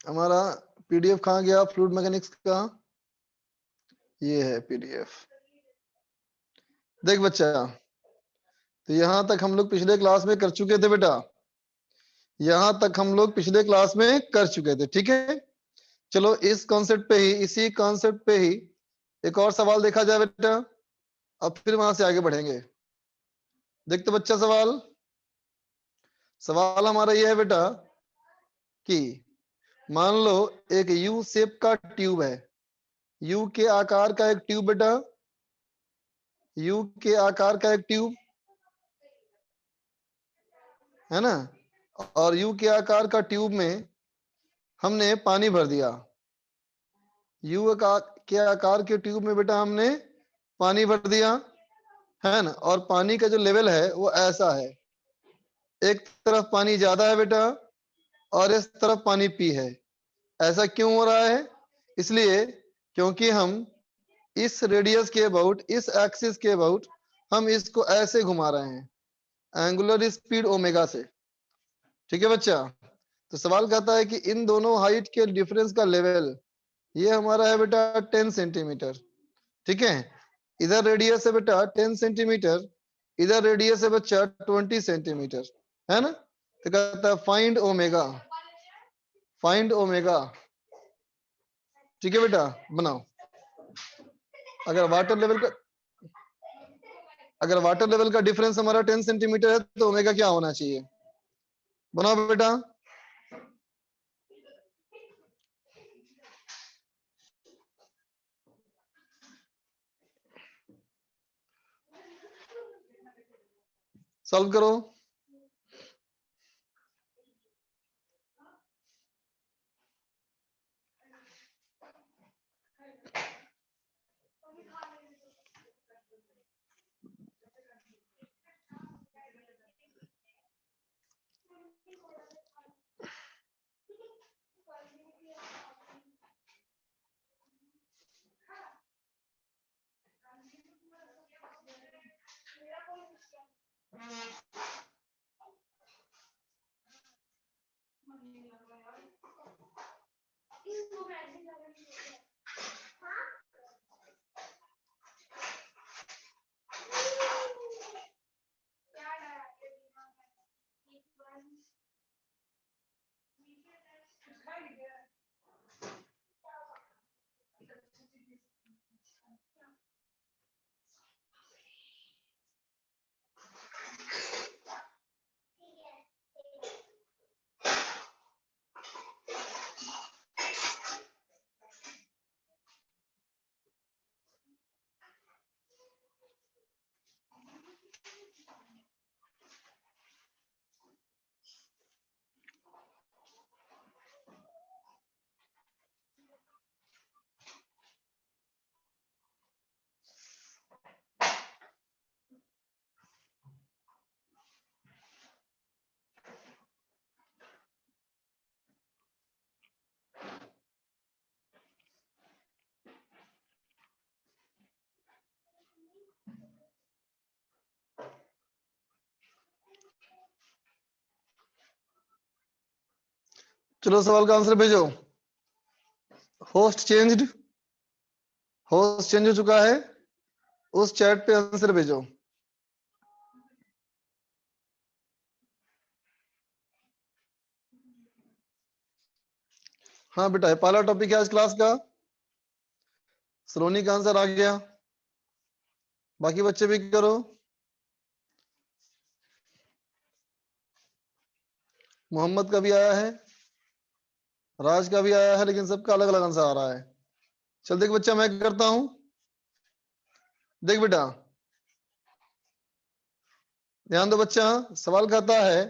हमारा पीडीएफ कहाँ गया फ्लूइड मैकेनिक्स का? ये है पीडीएफ। देख बच्चा, तो यहां तक हम लोग पिछले क्लास में कर चुके थे बेटा, यहां तक हम लोग पिछले क्लास में कर चुके थे, ठीक है। चलो इस कॉन्सेप्ट पे ही, इसी कॉन्सेप्ट पे ही एक और सवाल देखा जाए बेटा, अब फिर वहां से आगे बढ़ेंगे। देखते बच्चा, सवाल सवाल हमारा ये है बेटा कि मान लो एक यू शेप का ट्यूब है, यू के आकार का एक ट्यूब बेटा, यू के आकार का एक ट्यूब है ना, और यू के आकार का ट्यूब में हमने पानी भर दिया। यू के आकार के ट्यूब में बेटा हमने पानी भर दिया, है ना, और पानी का जो लेवल है वो ऐसा है, एक तरफ पानी ज्यादा है बेटा और इस तरफ पानी पी है। ऐसा क्यों हो रहा है? इसलिए क्योंकि हम इस रेडियस के अबाउट, इस एक्सिस के अबाउट हम इसको ऐसे घुमा रहे हैं एंगुलर स्पीड ओमेगा से, ठीक है बच्चा। तो सवाल कहता है कि इन दोनों हाइट के डिफरेंस का लेवल, ये हमारा है बेटा 10 सेंटीमीटर, ठीक है। इधर रेडियस है बेटा 10 सेंटीमीटर, इधर रेडियस है बच्चा 20 सेंटीमीटर, है ना। तो कहता है फाइंड ओमेगा, फाइंड ओमेगा, ठीक है बेटा, बनाओ। अगर वाटर लेवल का, अगर वाटर लेवल का डिफरेंस हमारा 10 सेंटीमीटर है तो ओमेगा क्या होना चाहिए? बनाओ बेटा। सॉल्व करो। चलो सवाल का आंसर भेजो। होस्ट चेंज्ड, होस्ट चेंज हो चुका है, उस चैट पे आंसर भेजो। हाँ बेटा, पहला टॉपिक है आज क्लास का, सलोनी का आंसर आ गया, बाकी बच्चे भी करो। मोहम्मद का भी आया है, राज का भी आया है, लेकिन सबका अलग अलग आंसर आ रहा है। चल देख बच्चा, मैं करता हूं, देख बेटा ध्यान दो बच्चा। सवाल कहता है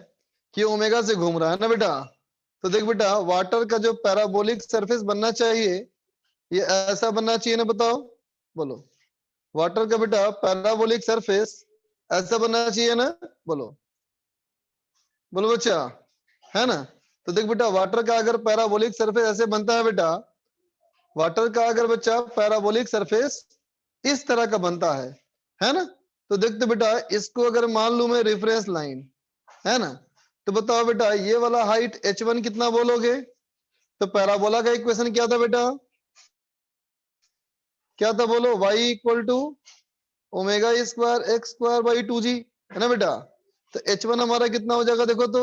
कि ओमेगा से घूम रहा है ना बेटा, तो देख बेटा वाटर का जो पैराबोलिक सरफेस बनना चाहिए ये ऐसा बनना चाहिए ना, बताओ बोलो। वाटर का बेटा पैराबोलिक सरफेस ऐसा बनना चाहिए ना, बोलो बोलो बच्चा, है ना। तो देख बेटा वाटर का अगर पैराबोलिक सरफेस ऐसे बनता है बेटा, वाटर का अगर बच्चा पैराबोलिक सरफेस इस तरह का बनता है ना। तो देखते बेटा इसको अगर मान लू मैं रेफरेंस लाइन, है ना, तो बताओ बेटा ये वाला हाइट h1 कितना बोलोगे? तो पैराबोला का इक्वेशन क्या था बेटा, क्या था बोलो, y equal to omega square x square by 2g, है ना बेटा। तो h1 हमारा कितना हो जाएगा देखो तो,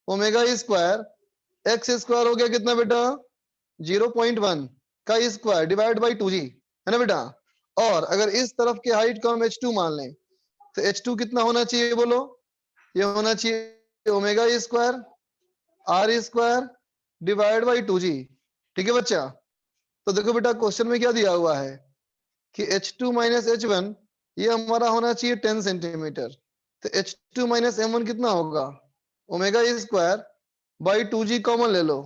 ओमेगा स्क्वायर एक्स स्क्वायर हो गया कितना बेटा, 0.1 का स्क्वायर डिवाइड बाई 2g, है ना बेटा। और अगर इस तरफ के हाइट को हम h2 मान लें, तो h2 कितना होना चाहिए बोलो, ये होना चाहिए omega square r square divide by 2g। ठीक है बच्चा। तो देखो बेटा क्वेश्चन में क्या दिया हुआ है कि h2 माइनस h1 ये हमारा होना चाहिए 10 सेंटीमीटर। तो h2 माइनस m1 कितना होगा, omega square by 2g common ले लो,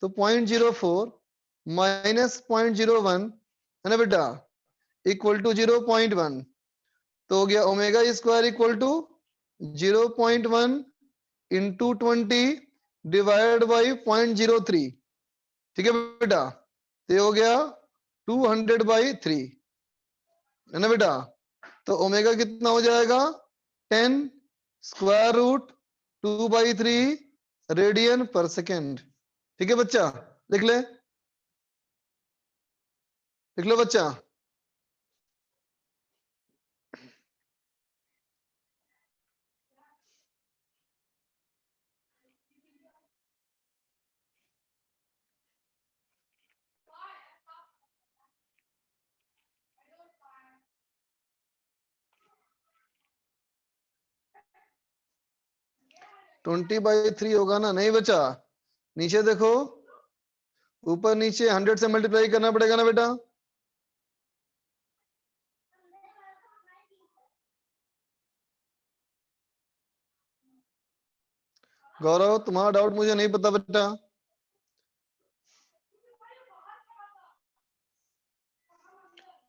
तो 0.04 माइनस 0.01, है ना बेटा, इक्वल टू 0.1। तो हो गया omega square equal to 0.1 into 20 divide by 0.03। ठीक है बेटा, तो ये हो गया 200/3, है ना बेटा। तो ओमेगा कितना हो जाएगा, 10 स्क्वायर रूट 2/3 रेडियन पर सेकेंड। ठीक है बच्चा, लिख ले, लिख लो बच्चा। ट्वेंटी बाई थ्री होगा ना, नहीं बचा, नीचे देखो, ऊपर नीचे 100 से मल्टीप्लाई करना पड़ेगा ना बेटा। गौरव तुम्हारा डाउट मुझे नहीं पता बेटा,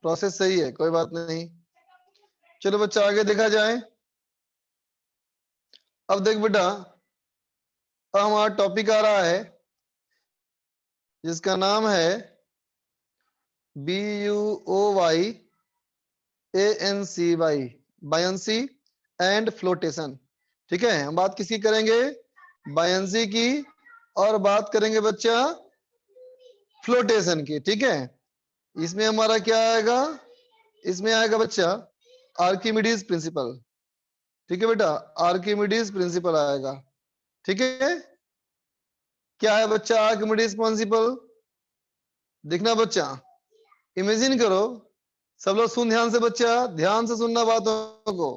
प्रोसेस सही है, कोई बात नहीं। चलो बच्चा आगे देखा जाए। अब देख बेटा, अब हमारा टॉपिक आ रहा है जिसका नाम है BUOY बायंसी एंड फ्लोटेशन। ठीक है, हम बात किसकी करेंगे, बायंसी की, और बात करेंगे बच्चा फ्लोटेशन की। ठीक है, इसमें हमारा क्या आएगा, इसमें आएगा बच्चा आर्किमिडीज प्रिंसिपल। ठीक है बेटा, आर्किमिडीज प्रिंसिपल आएगा। ठीक है, क्या है बच्चा आर्किमिडीज प्रिंसिपल, देखना बच्चा, इमेजिन करो, सब लोग सुन ध्यान से बच्चा, ध्यान से सुनना बातों को।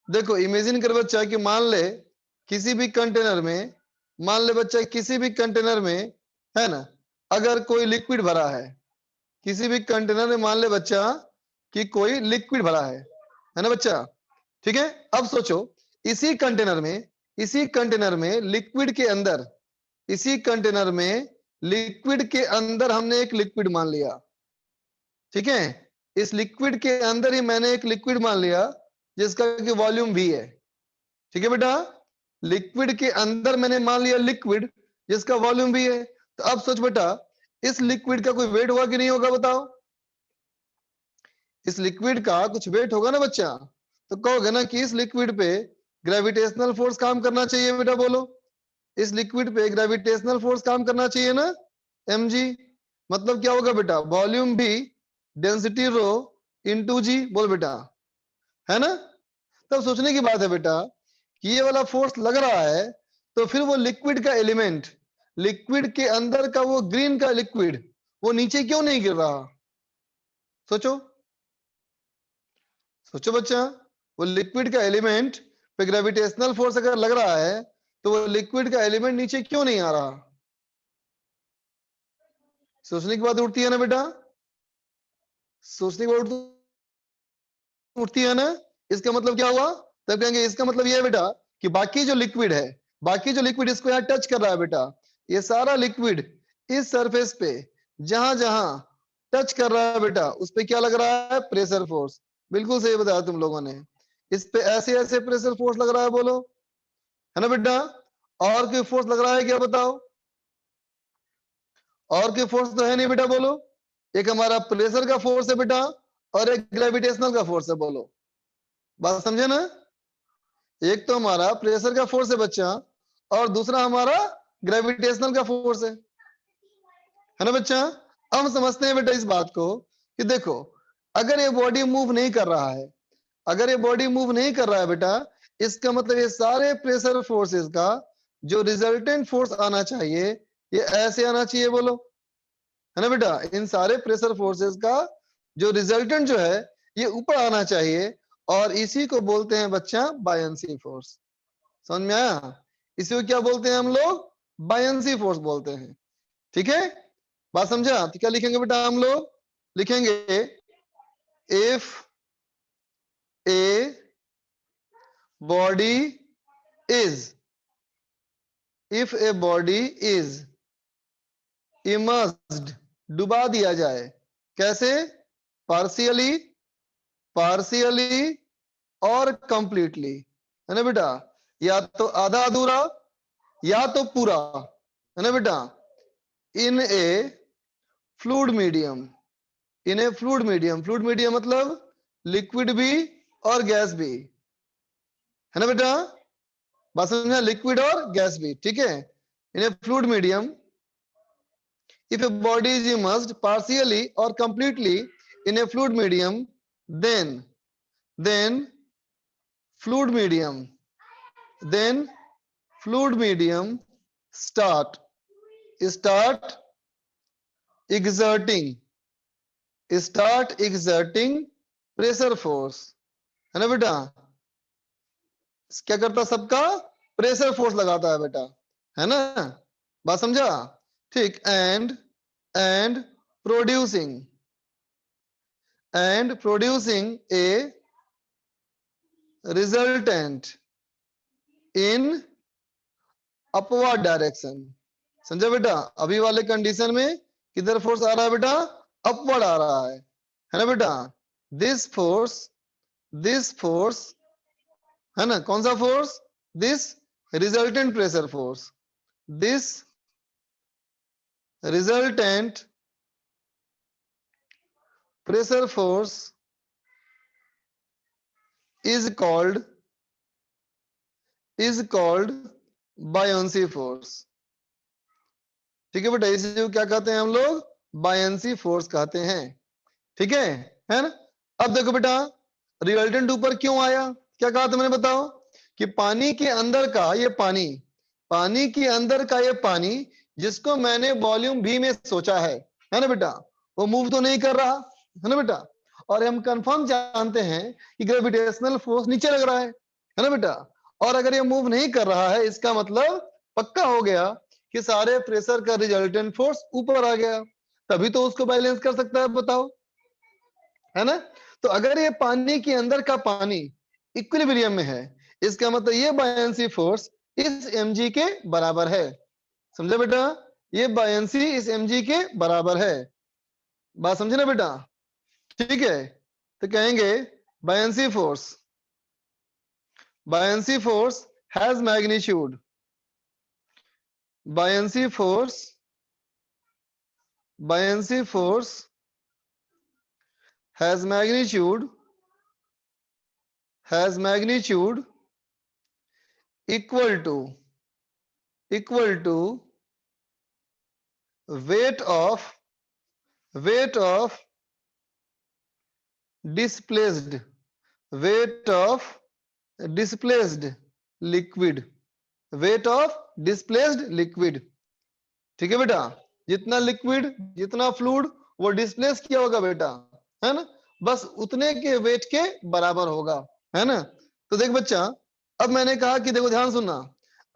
देखो इमेजिन कर बच्चा कि मान ले किसी भी कंटेनर में, मान ले बच्चा किसी भी कंटेनर में, है ना, अगर कोई लिक्विड भरा है, किसी भी कंटेनर में मान ले बच्चा कि कोई लिक्विड भरा है ना बच्चा। ठीक है, अब सोचो इसी कंटेनर में, इसी कंटेनर में लिक्विड के अंदर, इसी कंटेनर में लिक्विड के अंदर हमने एक लिक्विड मान लिया। ठीक है, इस लिक्विड के अंदर ही मैंने एक लिक्विड मान लिया जिसका कि वॉल्यूम V है। ठीक है बेटा, लिक्विड के अंदर मैंने मान लिया लिक्विड जिसका वॉल्यूम V है। तो अब सोच बेटा, इस लिक्विड का कोई वेट होगा कि नहीं होगा बताओ, इस लिक्विड का कुछ वेट होगा ना बच्चा। तो कहोगे ना कि इस लिक्विड पे ग्रेविटेशनल फोर्स काम करना चाहिए बेटा, बोलो इस लिक्विड पे ग्रेविटेशनल फोर्स काम करना चाहिए ना, mg। मतलब क्या होगा बेटा, वॉल्यूम भी डेंसिटी रो इंटू जी, बोल बेटा, है ना। तब सोचने की बात है बेटा कि ये वाला फोर्स लग रहा है, तो फिर वो लिक्विड का एलिमेंट, लिक्विड के अंदर का वो ग्रीन का लिक्विड, वो नीचे क्यों नहीं गिर रहा, सोचो, सोचो बच्चा, वो लिक्विड का एलिमेंट पे ग्रेविटेशनल फोर्स अगर लग रहा है, तो वो लिक्विड का एलिमेंट नीचे क्यों नहीं आ रहा। सोचने की बात उठती है ना बेटा, सोचने की बात उठती है ना। इसका मतलब क्या हुआ, तब कहेंगे इसका मतलब यह है बेटा कि बाकी जो लिक्विड है, बाकी जो लिक्विड इसको यहाँ टच कर रहा है बेटा, ये सारा लिक्विड इस सरफेस पे जहां जहां टच कर रहा है बेटा, उस पे क्या लग रहा है, प्रेशर फोर्स। बिल्कुल सही बताया तुम लोगों ने, इस पे ऐसे ऐसे प्रेशर फोर्स लग रहा है, बोलो, है ना बेटा। और कोई फोर्स लग रहा है क्या बताओ, और कोई फोर्स तो है नहीं बेटा, बोलो। एक हमारा प्रेशर का फोर्स है बेटा, और एक ग्रेविटेशनल का फोर्स है, बोलो, बात समझे ना। एक तो हमारा प्रेशर का फोर्स है बच्चा, और दूसरा हमारा ग्रेविटेशनल का फोर्स है। है ना बच्चा। अब हम समझते हैं बेटा इस बात को कि देखो, अगर ये बॉडी मूव नहीं कर रहा है, अगर ये बॉडी मूव नहीं कर रहा है बेटा, इसका मतलब ये सारे प्रेशर फोर्सेस का जो रिजल्टेंट फोर्स आना चाहिए ये ऐसे आना चाहिए, बोलो, है ना बेटा। इन सारे प्रेशर फोर्सेस का जो रिजल्टेंट जो है ये ऊपर आना चाहिए, और इसी को बोलते हैं बच्चा बायंसी फोर्स। समझ में आया? इसी को क्या बोलते हैं हम लोग? बायंसी फोर्स बोलते हैं। ठीक है, बात समझा? तो क्या लिखेंगे बेटा हम लोग? लिखेंगे if a body is, if a body is immersed, डुबा दिया जाए, कैसे? पार्शियली, पार्शियली और कंप्लीटली, है ना बेटा। या तो आधा अधूरा या तो पूरा, है ना बेटा। In a fluid medium, in a fluid medium, fluid medium मतलब लिक्विड भी और गैस भी, है ना बेटा। बात समझना, लिक्विड और गैस भी, ठीक है। In a fluid medium, if a body is immersed partially or completely in a fluid medium, then fluid medium, then fluid medium start exerting pressure force, है ना बेटा। क्या करता? सबका प्रेशर फोर्स लगाता है बेटा, है ना। बात समझा? ठीक। And producing A resultant in upward direction. समझा बेटा? अभी वाले कंडीशन में किधर फोर्स आ रहा है बेटा? अपवर्ड आ रहा है ना बेटा। दिस फोर्स है ना, कौन सा force? This resultant pressure force, this resultant pressure force is called buoyancy force। ठीक है बेटा, इसे जो क्या कहते हैं हम लोग? बायंसी फोर्स कहते हैं। ठीक है ना। अब देखो बेटा, रिजल्टेंट ऊपर क्यों आया? क्या कहा था मैंने, बताओ? कि पानी के अंदर का ये पानी के अंदर का ये पानी जिसको मैंने वॉल्यूम भी में सोचा है ना बेटा, वो मूव तो नहीं कर रहा, है ना बेटा। और हम कंफर्म जानते हैं कि ग्रेविटेशनल फोर्स नीचे लग रहा है ना बेटा। और अगर ये मूव नहीं कर रहा है, इसका मतलब पक्का हो गया कि सारे प्रेशर का रिजल्टेंट फोर्स ऊपर आ गया, तभी तो उसको बैलेंस कर सकता है, बताओ, है ना। तो अगर ये पानी के अंदर का पानी इक्विलिब्रियम में है, इसका मतलब ये बायंसी फोर्स इस mg के बराबर है। समझे बेटा? ये बायंसी इस mg के बराबर है। बात समझे ना बेटा? ठीक है, तो कहेंगे buoyancy force has magnitude, buoyancy force has magnitude equal to weight of displaced liquid, ठीक है बेटा। जितना लिक्विड, जितना फ्लूइड वो डिस्प्लेस किया होगा बेटा, है ना, बस उतने के वेट के बराबर होगा, है ना। तो देख बच्चा, अब मैंने कहा कि देखो ध्यान सुनना,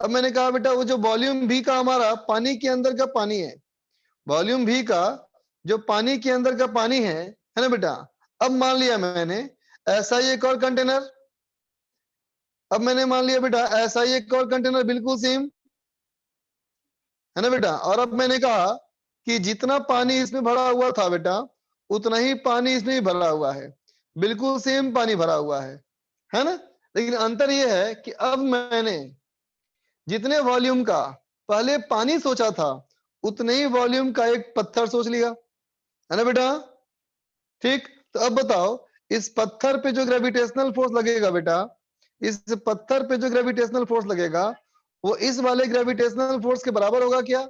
अब मैंने कहा बेटा वो जो वॉल्यूम भी का हमारा पानी के अंदर का पानी है, वॉल्यूम भी का जो पानी के अंदर का पानी है ना बेटा। अब मान लिया मैंने ऐसा ही एक और कंटेनर, अब मैंने मान लिया बेटा ऐसा ही एक और कंटेनर बिल्कुल सेम, है ना बेटा। और अब मैंने कहा कि जितना पानी इसमें भरा हुआ था बेटा, उतना ही पानी इसमें भी भरा हुआ है, बिल्कुल सेम पानी भरा हुआ है ना। लेकिन अंतर यह है कि अब मैंने जितने वॉल्यूम का पहले पानी सोचा था, उतने ही वॉल्यूम का एक पत्थर सोच लिया, है ना बेटा। ठीक, तो अब बताओ इस पत्थर पे जो ग्रेविटेशनल फोर्स लगेगा बेटा, इस पत्थर पे जो ग्रेविटेशनल फोर्स लगेगा वो इस वाले ग्रेविटेशनल फोर्स के बराबर होगा क्या?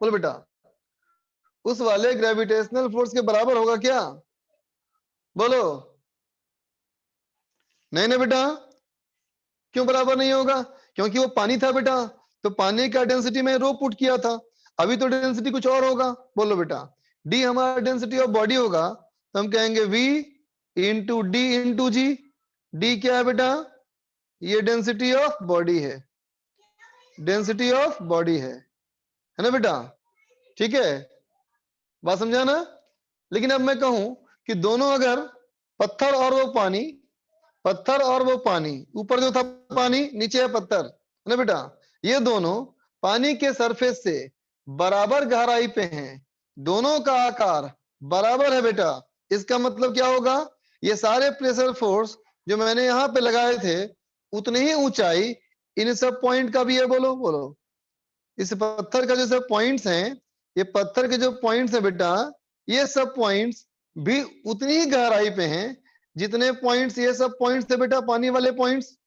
बोलो बेटा। उस वाले ग्रेविटेशनल फोर्स के बराबर होगा क्या? बोलो। नहीं ना बेटा, क्यों बराबर नहीं होगा? क्योंकि वो पानी था बेटा, तो पानी का डेंसिटी में रो पुट किया था, अभी तो डेंसिटी कुछ और होगा। बोलो बेटा, डी हमारा डेंसिटी ऑफ बॉडी होगा, तो हम कहेंगे V इंटू डी इंटू जी। डी क्या है बेटा? ये डेंसिटी ऑफ बॉडी है, डेंसिटी ऑफ बॉडी है ना बेटा? ठीक है, बात समझा ना? लेकिन अब मैं कहूं कि दोनों अगर पत्थर और वो पानी, पत्थर और वो पानी, ऊपर जो था पानी, नीचे है पत्थर, है ना बेटा? ये दोनों पानी के सरफेस से बराबर गहराई पे हैं, दोनों का आकार बराबर है बेटा। इसका मतलब क्या होगा? ये सारे प्रेशर फोर्स जो मैंने यहां पे लगाए थे, उतनी ही ऊंचाई इन सब पॉइंट का भी है। बोलो बोलो, इस पत्थर का जो सब पॉइंट्स हैं, ये पत्थर के जो पॉइंट्स हैं बेटा, ये सब पॉइंट्स भी उतनी ही गहराई पे हैं जितने पॉइंट्स ये सब पॉइंट्स थे बेटा, पानी वाले पॉइंट्स,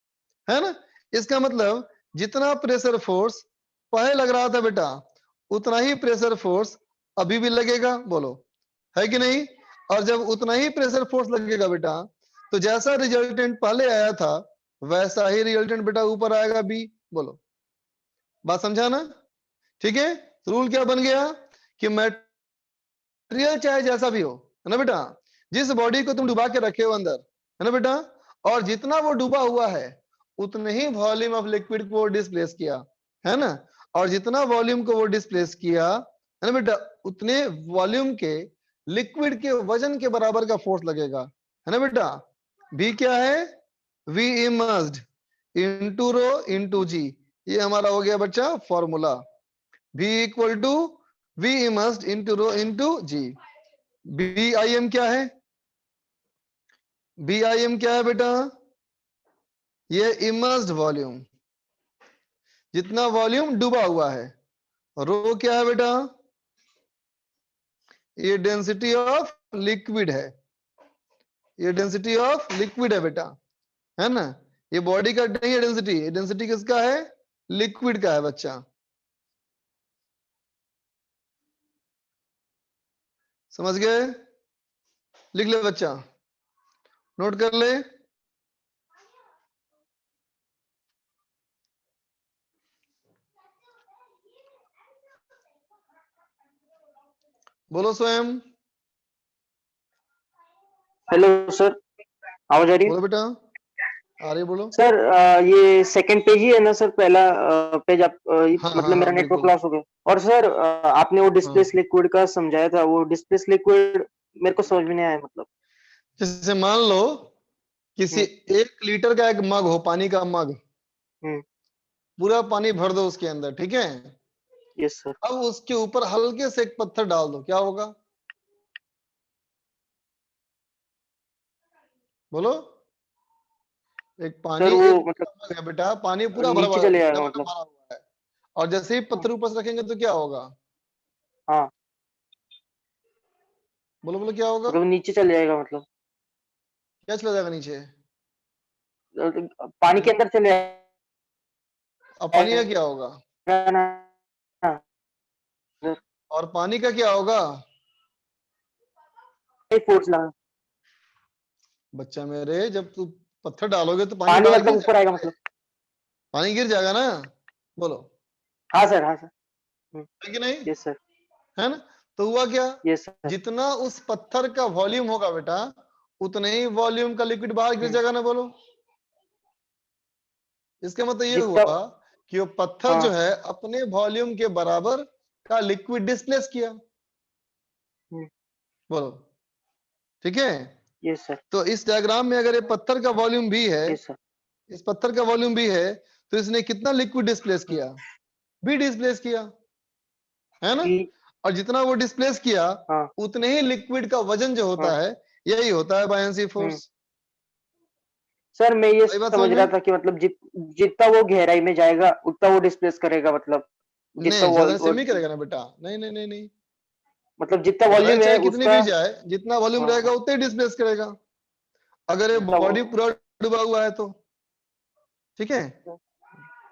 है ना? इसका मतलब जितना प्रेशर फोर्स पहले लग रहा था बेटा, उतना ही प्रेशर फोर्स अभी भी लगेगा। बोलो, है कि नहीं? और जब उतना ही प्रेशर फोर्स लगेगा बेटा, तो जैसा रिजल्टेंट पहले आया था, वैसा ही रिजल्टेंट बेटा ऊपर आएगा बी। बोलो, बात समझा ना? ठीक है, तो रूल क्या बन गया कि मटेरियल चाहे जैसा भी हो, है ना बेटा, जिस बॉडी को तुम डुबा के रखे हो अंदर, है ना बेटा, और जितना वो डूबा हुआ है, उतने ही वॉल्यूम ऑफ लिक्विड को डिस्प्लेस किया, है ना? और जितना वॉल्यूम को वो डिस्प्लेस किया, है ना बेटा, उतने वॉल्यूम के लिक्विड के वजन के बराबर का फोर्स लगेगा, है ना बेटा? भी क्या है? V immersed into rho into g. ये हमारा हो गया बच्चा formula, V equal to V immersed into rho into g. B I M क्या है? बी आई एम क्या है बेटा? ये इमर्स्ड वॉल्यूम, जितना वॉल्यूम डूबा हुआ है। रो क्या है बेटा? ये डेंसिटी ऑफ लिक्विड है, ये डेंसिटी ऑफ लिक्विड है बेटा, है ना? ये बॉडी का नहीं है डेंसिटी, डेंसिटी किसका है? लिक्विड का है बच्चा। समझ गए? लिख ले बच्चा, नोट कर ले। बोलो स्वयं। हेलो सर, आवाज आ रही है? बोलो बेटा, आ रही, बोलो। सर ये सेकंड पेज ही है ना सर? पहला पेज आप हाँ हाँ मतलब मेरा हाँ नेटवर्क बिल्कुल। लॉस हो गया। और सर आपने वो हाँ, डिस्प्लेस लिक्विड का समझाया था, वो डिस्प्लेस लिक्विड मेरे को समझ में नहीं आया मतलब। जैसे मान लो किसी हम्म 1 लीटर का एक मग हो, पानी का मग, हम्म पूरा पानी भर दो उसके अंदर, ठीक है? Yes sir. अब उसके ऊपर हल्के से एक पत्थर डाल दो, क्या होगा? बोलो। एक पानी सर वो 1 लीटर मतलब का मग है बेटा, पानी पूरा भरा नीचे भरा चले भरा जाएगा मतलब। भरा हुआ है, और जैसे ही हाँ पत्थर ऊपर से रखेंगे तो क्या होगा? हाँ, बोलो बोलो, क्या होगा? मतलब नीचे चले जाएगा मतलब। क्या चला जाएगा नीचे? पानी के अंदर चले अब पानी का क्या होगा? जाएगा ना सर? और पानी का क्या होगा? फोर्स लगा, बच्चा मेरे, जब तू पत्थर डालोगे तो पानी पानी बाहर मतलब गिर ऊपर आएगा जाएगा, मतलब। पानी गिर जाएगा ना? बोलो, हाँ सर, हाँ सर। है कि नहीं? Yes sir. है ना? तो हुआ क्या? Yes sir. जितना उस पत्थर का वॉल्यूम होगा बेटा, उतने ही वॉल्यूम का लिक्विड बाहर गिर जाएगा ना? बोलो। इसका मतलब ये जितना, हुआ कि वो पत्थर जो हाँ है अपने वॉल्यूम के बराबर का लिक्विड डिस्प्लेस किया। बोलो, ठीक है? Yes sir. तो इस डायग्राम में अगर ये पत्थर का वॉल्यूम भी है, यस सर। इस पत्थर का वॉल्यूम भी है, तो इसने कितना लिक्विड डिस्प्लेस किया? भी डिस्प्लेस किया, है ना? और जितना वो डिस्प्लेस किया, हाँ। उतने ही लिक्विड का वजन जो हाँ होता है, यही होता है बायएंसी फोर्स। सर मैं ये सही बात समझ समझ रहा में? था कि मतलब जितना वो गहराई में जाएगा उतना वो डिस्प्लेस करेगा मतलब। जितना नहीं, ज्यादा सेम ही करेगा ना बेटा, नहीं नहीं नहीं नहीं, मतलब जितना गहराई वॉल्यूम है चाहे कितनी उसका। भी जाए, जितना वॉल्यूम हाँ रहेगा उतना ही डिस्प्लेस करेगा, अगर ये जितना बॉडी पूरा डूबा हुआ है तो। ठीक है?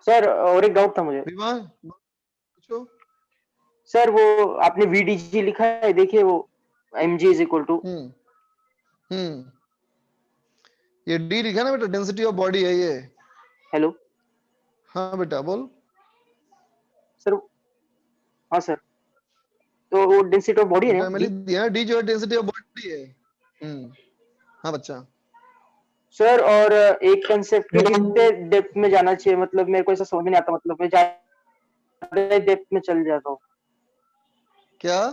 सर और एक डाउट था मुझे। विमान, पूछो। सर वो आपने VDG लिखा है, देखिए वो mg इज इक्वल टू। हम्म ये डी लिखा ना बेटा, डेंसिटी ऑफ बॉडी है ये। हेलो हाँ बेटा बोल। सर। हाँ सर, तो वो डेंसिटी ऑफ बॉडी है ना, बेटा मैं लिख डी। दिया, डी जो है डेंसिटी ऑफ बॉडी है। हाँ बच्चा। सर और एक कंसेप्ट के कितने डेप्थ में जाना चाहिए, मतलब मेरे को ऐसा समझ नहीं आता, मतलब मैं ज्यादा डेप्थ में चल जाता हूँ। क्या,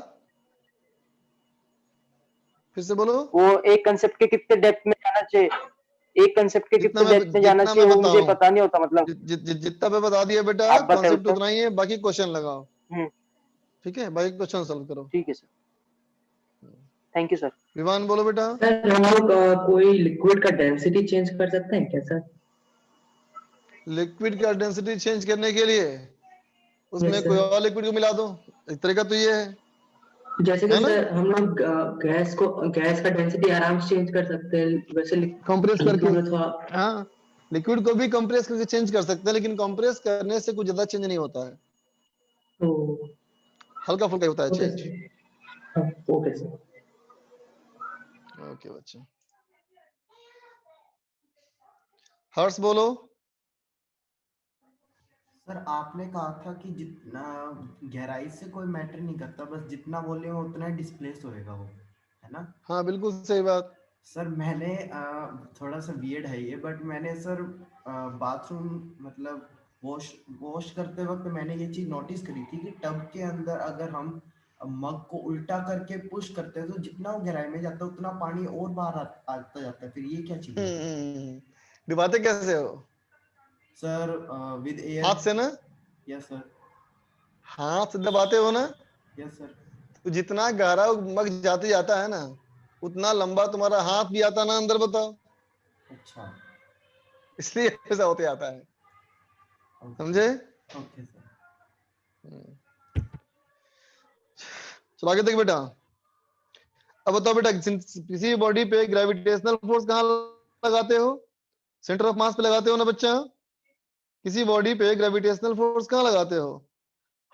फिर से बोलो। वो एक कंसेप्ट के कितने डेप्थ में जाना चाहिए, एक कंसेप्ट के कितने डेप्थ में जाना जितना मैं चाहिए वो मुझे बताऊं, पता नहीं होता, मतलब जितना मैं बता दिया बेटा, आप बताओ कॉन्सेप्ट सर। उतना ही है, बाकी क्वेश्चन लगाओ। हम्म, ठीक है, बाकी क्वेश्चन सॉल्व करो। ठीक है सर, थैंक यू सर। विमान बोलो बेटा। सर हम लोग कोई लिक्विड का डेंसिटी चेंज कर सकते हैं क्या सर? लिक्विड का डेंसिटी चेंज करने के लिए उसमें यस कोई सर। और लिक्विड को मिला दो, एक तरीका तो ये जैसे कि है ना, सर हम लोग गैस का डेंसिटी आराम से चेंज कर सकते हैं, वैसे कंप्रेस करके। लिक्विड में थोड़ा। हाँ, लिक्विड को भी कंप्रेस करके चेंज कर सकते हैं, लेकिन कंप्रेस करने से कुछ ज्यादा चेंज नहीं होता है, तो हल्का फुल्का होता है ओके चेंज। सर। हाँ, ओके सर। ओके बच्चा। हर्ष बोलो। सर आपने कहा था कि जितना गहराई से कोई मैटर नहीं करता, बस जितना वॉल्यूम उतना डिस्प्लेस होएगा वो, है ना? हाँ बिल्कुल सही बात। सर मैंने थोड़ा सा वियर्ड है ये, बट मैंने सर बाथरूम मतलब वॉश वॉश करते वक्त मैंने ये चीज़ नोटिस करी थी कि टब के अंदर अगर हम मग को उल्टा करके पुश करते हैं तो जितना वो गहराई में जाता है उतना पानी और बाहर आता जाता है, फिर ये क्या चीज़ है? डुबाते कैसे हो? Sir with air. हाथ से ना, यस सर। हाथ से दबाते हो ना, यस सर। तो जितना गहरा मग जाते जाता है ना, उतना लंबा तुम्हारा हाथ भी आता ना अंदर, बताओ, अच्छा। इसलिए ऐसा होते आता है, समझे? Okay sir. चलो आगे देख बेटा। अब बताओ बेटा, किसी बॉडी पे ग्रेविटेशनल फोर्स कहाँ लगाते हो? सेंटर ऑफ मास पे लगाते हो ना बच्चा। किसी बॉडी पे ग्रेविटेशनल फोर्स कहाँ लगाते हो?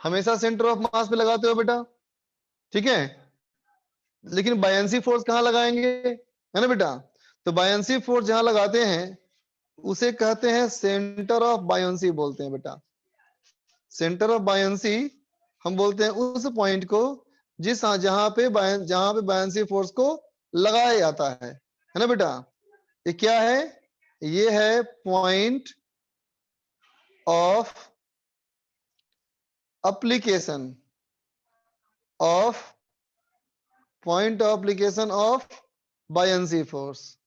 हमेशा सेंटर ऑफ मास पे लगाते हो बेटा, ठीक है। लेकिन बायंसी फोर्स कहाँ लगाएंगे, है ना बेटा? तो बायंसी फोर्स जहां लगाते हैं उसे कहते हैं सेंटर ऑफ बायंसी बोलते हैं बेटा। सेंटर ऑफ बायंसी हम बोलते हैं उस पॉइंट को जिस जहां पे बायंसी फोर्स को लगाया जाता है ना बेटा? ये क्या है? ये है point of application of buoyancy force.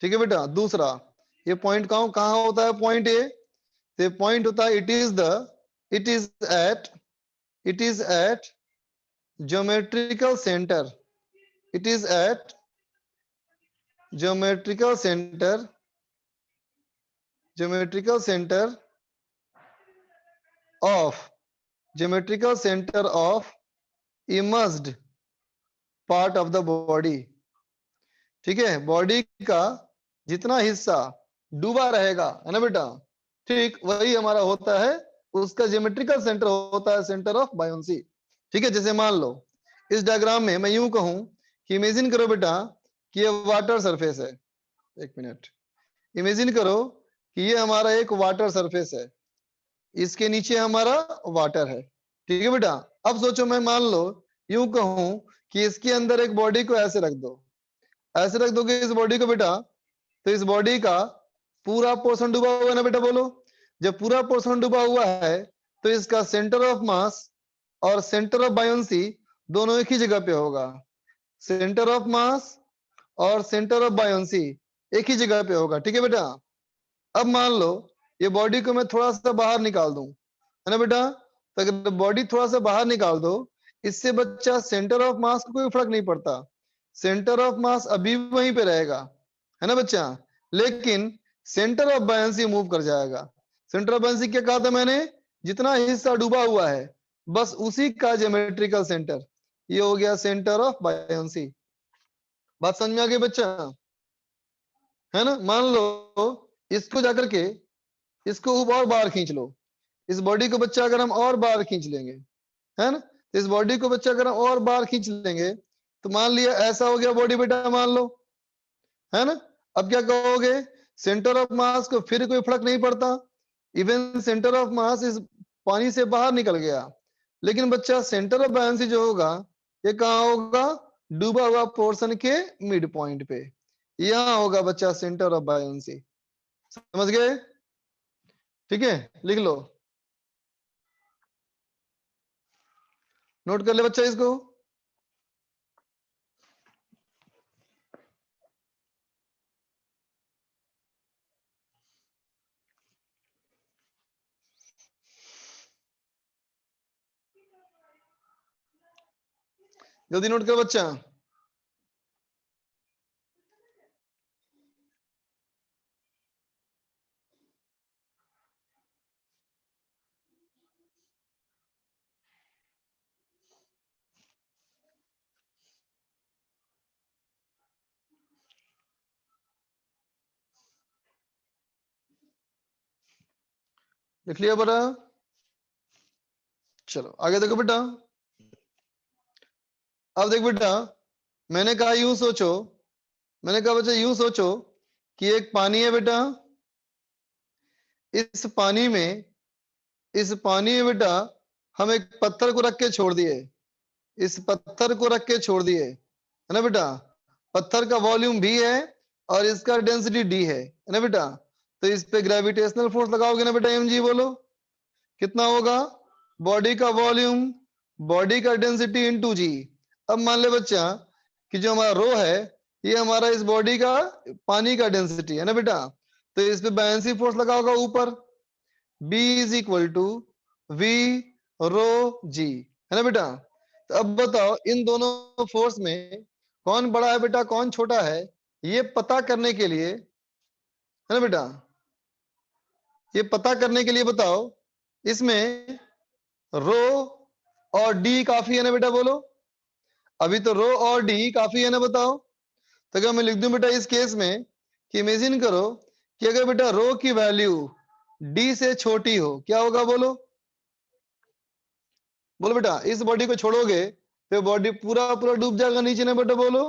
ठीक है बेटा। दूसरा, ये पॉइंट कहाँ होता है? पॉइंट ए, तो पॉइंट होता है it is at geometrical centre, it is at geometrical centre of immersed part of the body. ठीक है, बॉडी का जितना हिस्सा डूबा रहेगा, है ना बेटा, ठीक वही हमारा होता है, उसका ज्योमेट्रिकल सेंटर होता है सेंटर ऑफ बायोन्सी। ठीक है, जैसे मान लो इस डायग्राम में मैं यूं कहूं कि इमेजिन करो बेटा कि ये वाटर सरफेस है, एक मिनट, इमेजिन करो कि ये हमारा एक वाटर सरफेस है, इसके नीचे हमारा वाटर है। ठीक है बेटा। अब सोचो, मैं मान लो यूं कहूं कि इसके अंदर एक बॉडी को ऐसे रख दो, ऐसे रख दोगे इस बॉडी को बेटा, तो इस बॉडी का पूरा पोर्शन डूबा हुआ है ना बेटा, बोलो। जब पूरा पोर्शन डूबा हुआ है तो इसका सेंटर ऑफ मास और सेंटर ऑफ बायोन्सी दोनों एक ही जगह पे होगा। सेंटर ऑफ मास और सेंटर ऑफ बायोन्सी एक ही जगह पे होगा। ठीक है बेटा। अब मान लो ये बॉडी को मैं थोड़ा सा बाहर निकाल दूं, है ना बेटा, तो अगर बॉडी थोड़ा सा बाहर निकाल दो, इससे बच्चा सेंटर ऑफ मास को कोई फर्क नहीं पड़ता, सेंटर ऑफ मास अभी वहीं पे रहेगा, है ना बच्चा, लेकिन सेंटर ऑफ बायंसी मूव कर जाएगा। सेंटर ऑफ बायंसी क्या कहा था मैंने? जितना हिस्सा डूबा हुआ है बस उसी का ज्योमेट्रिकल सेंटर, ये हो गया सेंटर ऑफ बायंसी। बात समझ में आ गई बच्चा, है ना? मान लो इसको जाकर के इसको और बाहर खींच लो। इस बॉडी को बच्चा अगर हम और बाहर खींच लेंगे, है ना, तो इस बॉडी को बच्चा अगर हम और बाहर खींच लेंगे तो मान लिया ऐसा हो गया बॉडी बेटा, मान लो, है ना। अब क्या कहोगे, सेंटर ऑफ मास को फिर कोई फर्क नहीं पड़ता, इवन सेंटर ऑफ मास इस पानी से बाहर निकल गया, लेकिन बच्चा सेंटर ऑफ बायंसी जो होगा ये कहाँ होगा, डूबा हुआ पोर्शन के मिड पॉइंट पे, यहां होगा बच्चा सेंटर ऑफ बायंसी। समझ गए? ठीक है, लिख लो, नोट कर ले बच्चा इसको। जल्दी नोट कर बच्चा। लिख लिया बेटा? चलो आगे देखो बेटा। अब देख बेटा, मैंने कहा यूं सोचो, मैंने कहा बच्चा यूं सोचो कि एक पानी है बेटा, इस पानी में बेटा हम एक पत्थर को रख के छोड़ दिए, इस पत्थर को रख के छोड़ दिए, है ना बेटा। पत्थर का वॉल्यूम भी है और इसका डेंसिटी डी है ना बेटा। तो इस पे ग्रेविटेशनल फोर्स लगाओगे ना बेटा, mg बोलो कितना होगा, बॉडी का वॉल्यूम, बॉडी का डेंसिटी इंटू जी। अब मान ले बच्चा कि जो हमारा रो है ये हमारा इस बॉडी का पानी का डेंसिटी है ना बेटा, तो इस पे बायंसी फोर्स लगाओगा ऊपर, B is equal to V rho g, है ना बेटा। तो अब बताओ इन दोनों फोर्स में कौन बड़ा है बेटा, कौन छोटा है, ये पता करने के लिए, है ना बेटा, ये पता करने के लिए बताओ इसमें रो और डी काफी है ना बेटा, बोलो अभी तो रो और डी काफी है ना, बताओ। तो अगर मैं लिख दूं बेटा इस केस में कि इमेजिन करो कि अगर बेटा रो की वैल्यू डी से छोटी हो, क्या होगा बोलो, बोलो बेटा। इस बॉडी को छोड़ोगे तो बॉडी पूरा पूरा डूब जाएगा नीचे ना बेटा, बोलो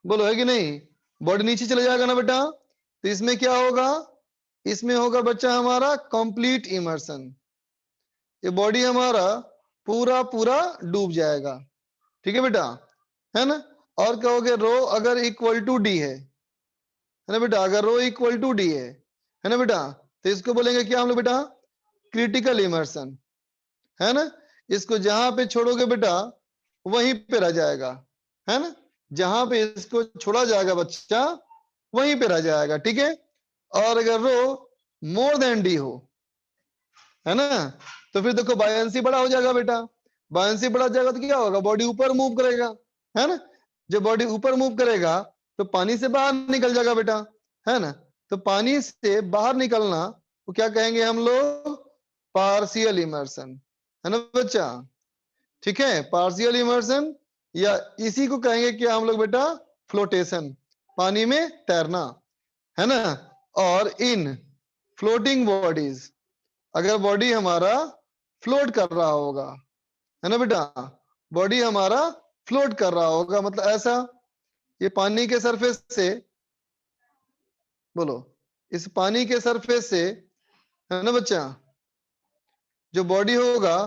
बोलो, है कि नहीं, बॉडी नीचे चले जाएगा ना बेटा। तो इसमें क्या होगा, इसमें होगा बच्चा हमारा कंप्लीट इमर्शन, ये बॉडी हमारा पूरा पूरा डूब जाएगा, ठीक है बेटा, है ना। और कहोगे रो अगर इक्वल टू डी है ना बेटा, अगर रो इक्वल टू डी है ना बेटा, तो इसको बोलेंगे क्या हम लोग बेटा, क्रिटिकल इमर्शन, है ना। इसको जहां पे छोड़ोगे बेटा वहीं पे रह जाएगा, है ना, जहां पे इसको छोड़ा जाएगा बच्चा वहीं पे रह जाएगा, ठीक है। और अगर रो मोर देन डी हो, है ना, तो फिर देखो बायंसी बड़ा हो जाएगा बेटा, बायंसी बड़ा हो जाएगा तो क्या होगा, बॉडी ऊपर मूव करेगा, है ना। जब बॉडी ऊपर मूव करेगा तो पानी से बाहर निकल जाएगा बेटा, है ना। तो पानी से बाहर निकलना वो क्या कहेंगे हम लोग, पार्शियल इमर्शन, है ना बच्चा, ठीक है, पार्शियल इमर्शन, या इसी को कहेंगे क्या हम लोग बेटा, फ्लोटेशन, पानी में तैरना, है ना। और इन फ्लोटिंग बॉडीज, अगर बॉडी हमारा फ्लोट कर रहा होगा, है ना बेटा, बॉडी हमारा फ्लोट कर रहा होगा, मतलब ऐसा, ये पानी के सरफेस से, बोलो इस पानी के सरफेस से, है ना बच्चा, जो बॉडी होगा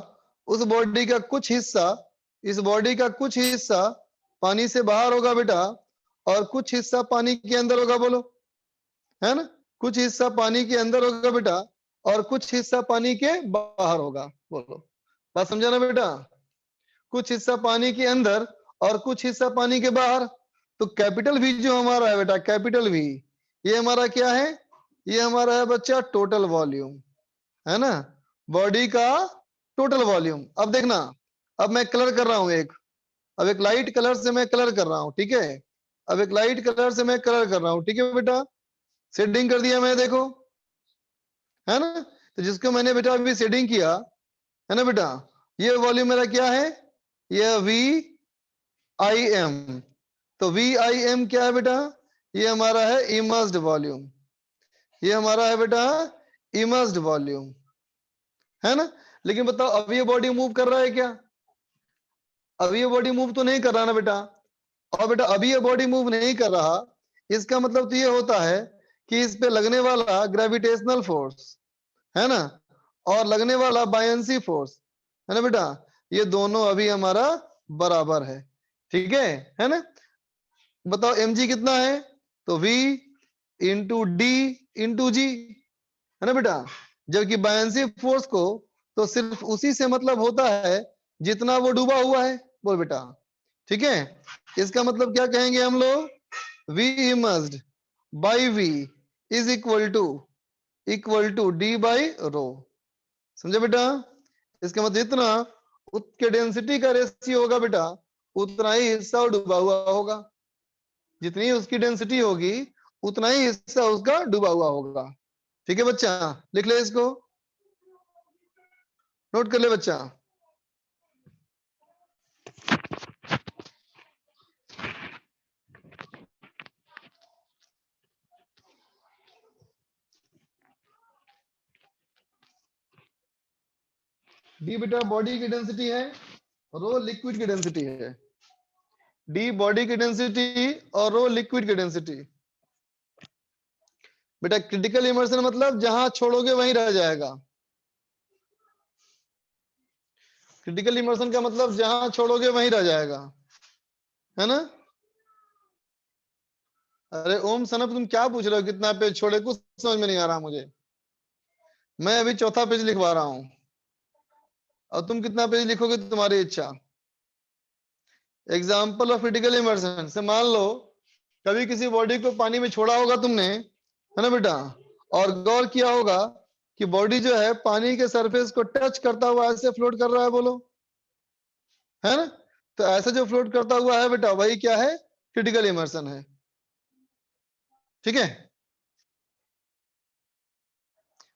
उस बॉडी का कुछ हिस्सा, इस बॉडी का कुछ हिस्सा पानी से बाहर होगा बेटा और कुछ हिस्सा पानी के अंदर होगा, बोलो, है ना, कुछ हिस्सा पानी के अंदर होगा बेटा और कुछ हिस्सा पानी के बाहर होगा, बोलो, बात समझा ना बेटा, कुछ हिस्सा पानी के अंदर और कुछ हिस्सा पानी के बाहर। तो कैपिटल वी जो हमारा है बेटा, कैपिटल वी, ये हमारा क्या है, ये हमारा है बच्चा टोटल वॉल्यूम, है ना, बॉडी का टोटल वॉल्यूम। अब देखना, अब मैं कलर कर रहा हूं अब एक लाइट कलर से मैं कलर कर रहा हूं, ठीक है, अब एक लाइट कलर से मैं कलर कर रहा हूं, ठीक है बेटा, शेडिंग कर दिया मैं, देखो, है ना। तो जिसको मैंने बेटा अभी शेडिंग किया, है ना बेटा, ये वॉल्यूम मेरा क्या है, ये वी आई एम। तो वी आई एम क्या है बेटा, ये हमारा है इमर्स्ड वॉल्यूम, ये हमारा है बेटा इमर्स्ड वॉल्यूम, है ना। लेकिन बताओ अभी ये बॉडी मूव कर रहा है क्या? अभी ये बॉडी मूव तो नहीं कर रहा ना बेटा। और बेटा अभी ये बॉडी मूव नहीं कर रहा, इसका मतलब तो ये होता है कि इस पे लगने वाला ग्रेविटेशनल फोर्स, है ना, और लगने वाला बायंसी फोर्स, है ना बेटा, ये दोनों अभी हमारा बराबर है। ठीक है ना। बताओ mg कितना है? तो v into D into g, है ना बेटा। जबकि बायंसी फोर्स को तो सिर्फ उसी से मतलब होता है जितना वो डूबा हुआ है। बोल बेटा। ठीक है, इसका मतलब क्या कहेंगे हम लोग? v immersed by v is equal to d by rho. समझे बेटा? इसका मतलब जितना उसके डेंसिटी का रेशियो होगा बेटा, उतना ही हिस्सा डूबा हुआ होगा। जितनी उसकी डेंसिटी होगी उतना ही हिस्सा उसका डूबा हुआ होगा। ठीक है बच्चा, लिख ले इसको, नोट कर ले बच्चा। डी बेटा बॉडी की डेंसिटी है, रो लिक्विड की डेंसिटी है। डी बॉडी की डेंसिटी और रो लिक्विड की डेंसिटी। बेटा क्रिटिकल इमर्शन मतलब जहां छोड़ोगे वहीं रह जाएगा। क्रिटिकल इमर्शन का मतलब जहां छोड़ोगे वहीं रह जाएगा, है ना। अरे ओम सनप तुम क्या पूछ रहे हो कितना पेज छोड़े? कुछ समझ में नहीं आ रहा मुझे। मैं अभी चौथा पेज लिखवा रहा हूं और तुम कितना पेज लिखोगे तुम्हारी इच्छा। एग्जाम्पल ऑफ क्रिटिकल इमर्शन से मान लो कभी किसी बॉडी को पानी में छोड़ा होगा तुमने, है ना बेटा, और गौर किया होगा कि बॉडी जो है पानी के सरफेस को टच करता हुआ ऐसे फ्लोट कर रहा है। बोलो, है ना। तो ऐसा जो फ्लोट करता हुआ है बेटा वही क्या है? क्रिटिकल इमर्शन है। ठीक है।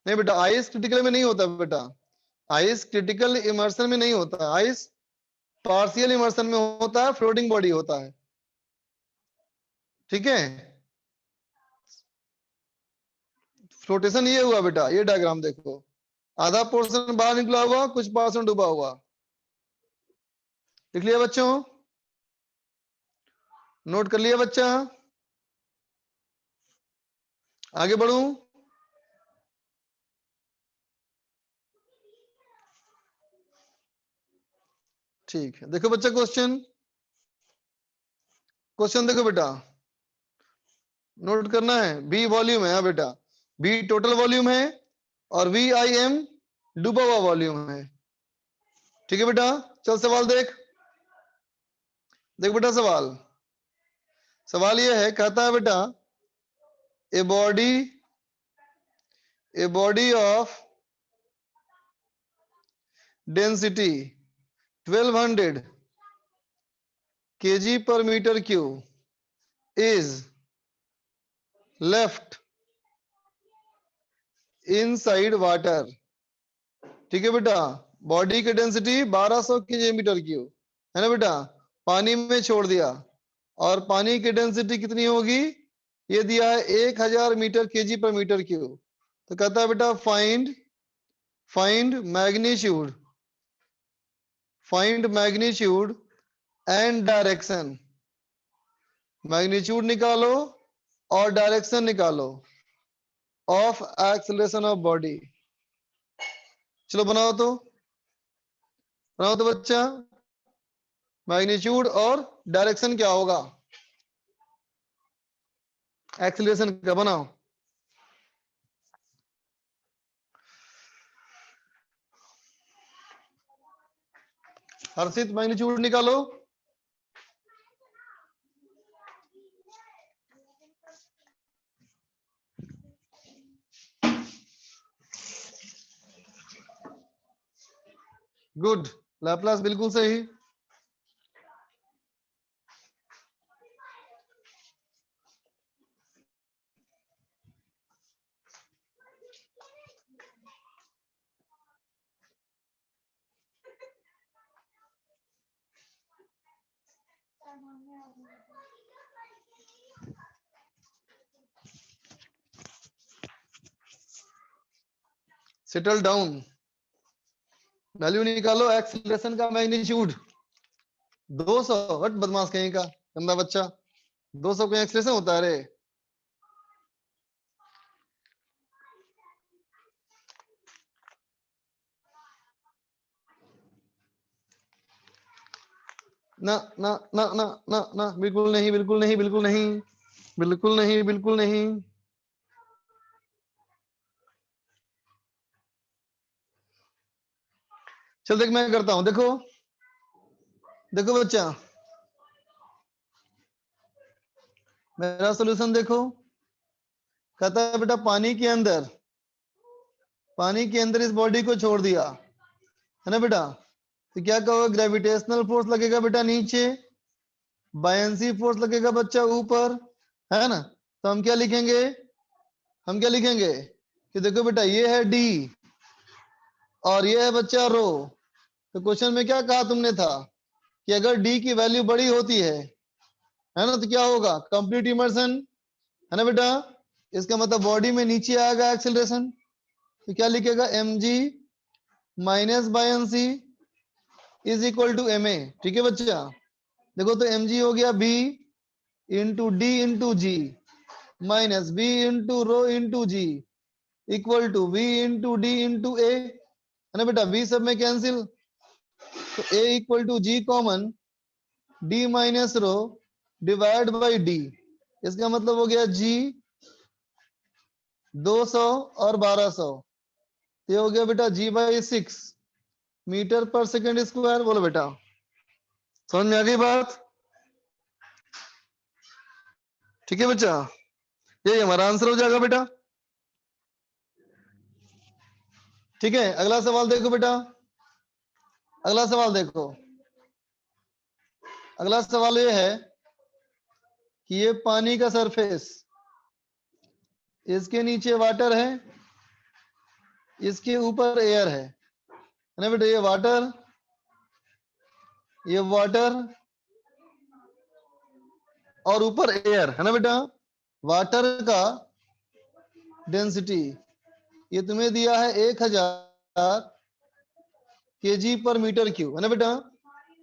नहीं बेटा आइस क्रिटिकल में नहीं होता बेटा, आइस क्रिटिकल इमर्शन में नहीं होता, आइस पार्शियल इमर्शन में होता है, फ्लोटिंग बॉडी होता है। ठीक है, फ्लोटेशन ये हुआ बेटा, ये डायग्राम देखो, आधा पोर्शन बाहर निकला हुआ, कुछ पोर्शन डूबा हुआ। लिख लिया बच्चों? नोट कर लिया बच्चा? आगे बढ़ू? ठीक है, देखो बच्चा क्वेश्चन, क्वेश्चन देखो बेटा, नोट करना है। बी वॉल्यूम है, हाँ बेटा, बी टोटल वॉल्यूम है और वी आई एम डूबा हुआ वॉल्यूम है। ठीक है बेटा, चल सवाल देख। देख बेटा सवाल, सवाल ये है, कहता है बेटा a body of density 1200 kg per meter cube is left inside water। ठीक है बेटा, बॉडी की डेंसिटी 1200 kg मीटर क्यूब, है ना बेटा, पानी में छोड़ दिया और पानी की डेंसिटी कितनी होगी? ये दिया है 1000 मीटर केजी पर मीटर क्यूब। तो कहता है बेटा find magnitude and direction. Magnitude निकालो और डायरेक्शन निकालो ऑफ एक्सेलरेशन ऑफ बॉडी। चलो बनाओ तो बच्चा, मैग्नीट्यूड और डायरेक्शन क्या होगा एक्सेलरेशन का? बनाओ। हर्षित मैग्नीट्यूड निकालो। गुड, लैपलास बिल्कुल सही। सेटल डाउन, वैल्यू निकालो एक्सीलरेशन का मैग्नीट्यूड 200। हट बदमाश कहीं का गंदा बच्चा, 200 का एक्सीलरेशन होता है रे। ना ना ना ना ना ना, बिल्कुल नहीं, बिल्कुल नहीं, बिल्कुल नहीं, बिल्कुल नहीं, बिल्कुल नहीं। चल देख मैं करता हूं, देखो देखो बच्चा, मेरा सॉल्यूशन देखो। कहता है बेटा पानी के अंदर इस बॉडी को छोड़ दिया, है ना बेटा, तो क्या कहोगे? ग्रेविटेशनल फोर्स लगेगा बेटा नीचे, बायंसी फोर्स लगेगा बच्चा ऊपर, है ना। तो हम क्या लिखेंगे? हम क्या लिखेंगे कि देखो बेटा ये है डी और ये है बच्चा रो। तो क्वेश्चन में क्या कहा तुमने था कि अगर डी की वैल्यू बड़ी होती है ना, तो क्या होगा? कंप्लीट इमर्शन, है ना बेटा। इसका मतलब बॉडी में नीचे आएगा एक्सेलरेशन, तो क्या लिखेगा? M g minus buoyancy is equal to M A. ठीक है बच्चा, देखो तो एम जी हो गया B into D into g minus B into rho into g equal to V into D into A, है ना बेटा। बी सब में कैंसिल, तो A equal to g common, D minus rho divide by D. इसका मतलब हो गया जी 200 और 1200, ये हो गया बेटा जी बाई 6 मीटर पर सेकेंड स्क्वायर। बोलो बेटा, समझ में आ गई बात? ठीक है बच्चा, ये हमारा आंसर हो जाएगा बेटा। ठीक है, अगला सवाल देखो बेटा, अगला सवाल देखो। अगला सवाल ये है कि ये पानी का सरफेस, इसके नीचे वाटर है, इसके ऊपर एयर है ना बेटा। ये वाटर और ऊपर एयर, है ना बेटा। वाटर का डेंसिटी ये तुम्हें दिया है 1000 kg पर मीटर क्यूब, है ना बेटा।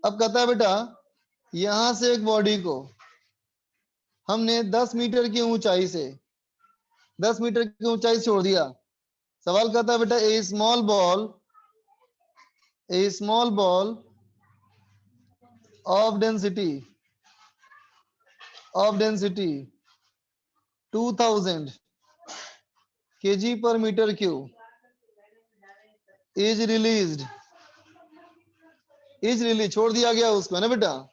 अब कहता है बेटा यहां से एक बॉडी को हमने 10 मीटर की ऊंचाई से 10 मीटर की ऊंचाई से छोड़ दिया। सवाल कहता है बेटा a small ball of density 2000 kg per metre cube is released, छोड़ दिया गया उसको, है ना बेटा।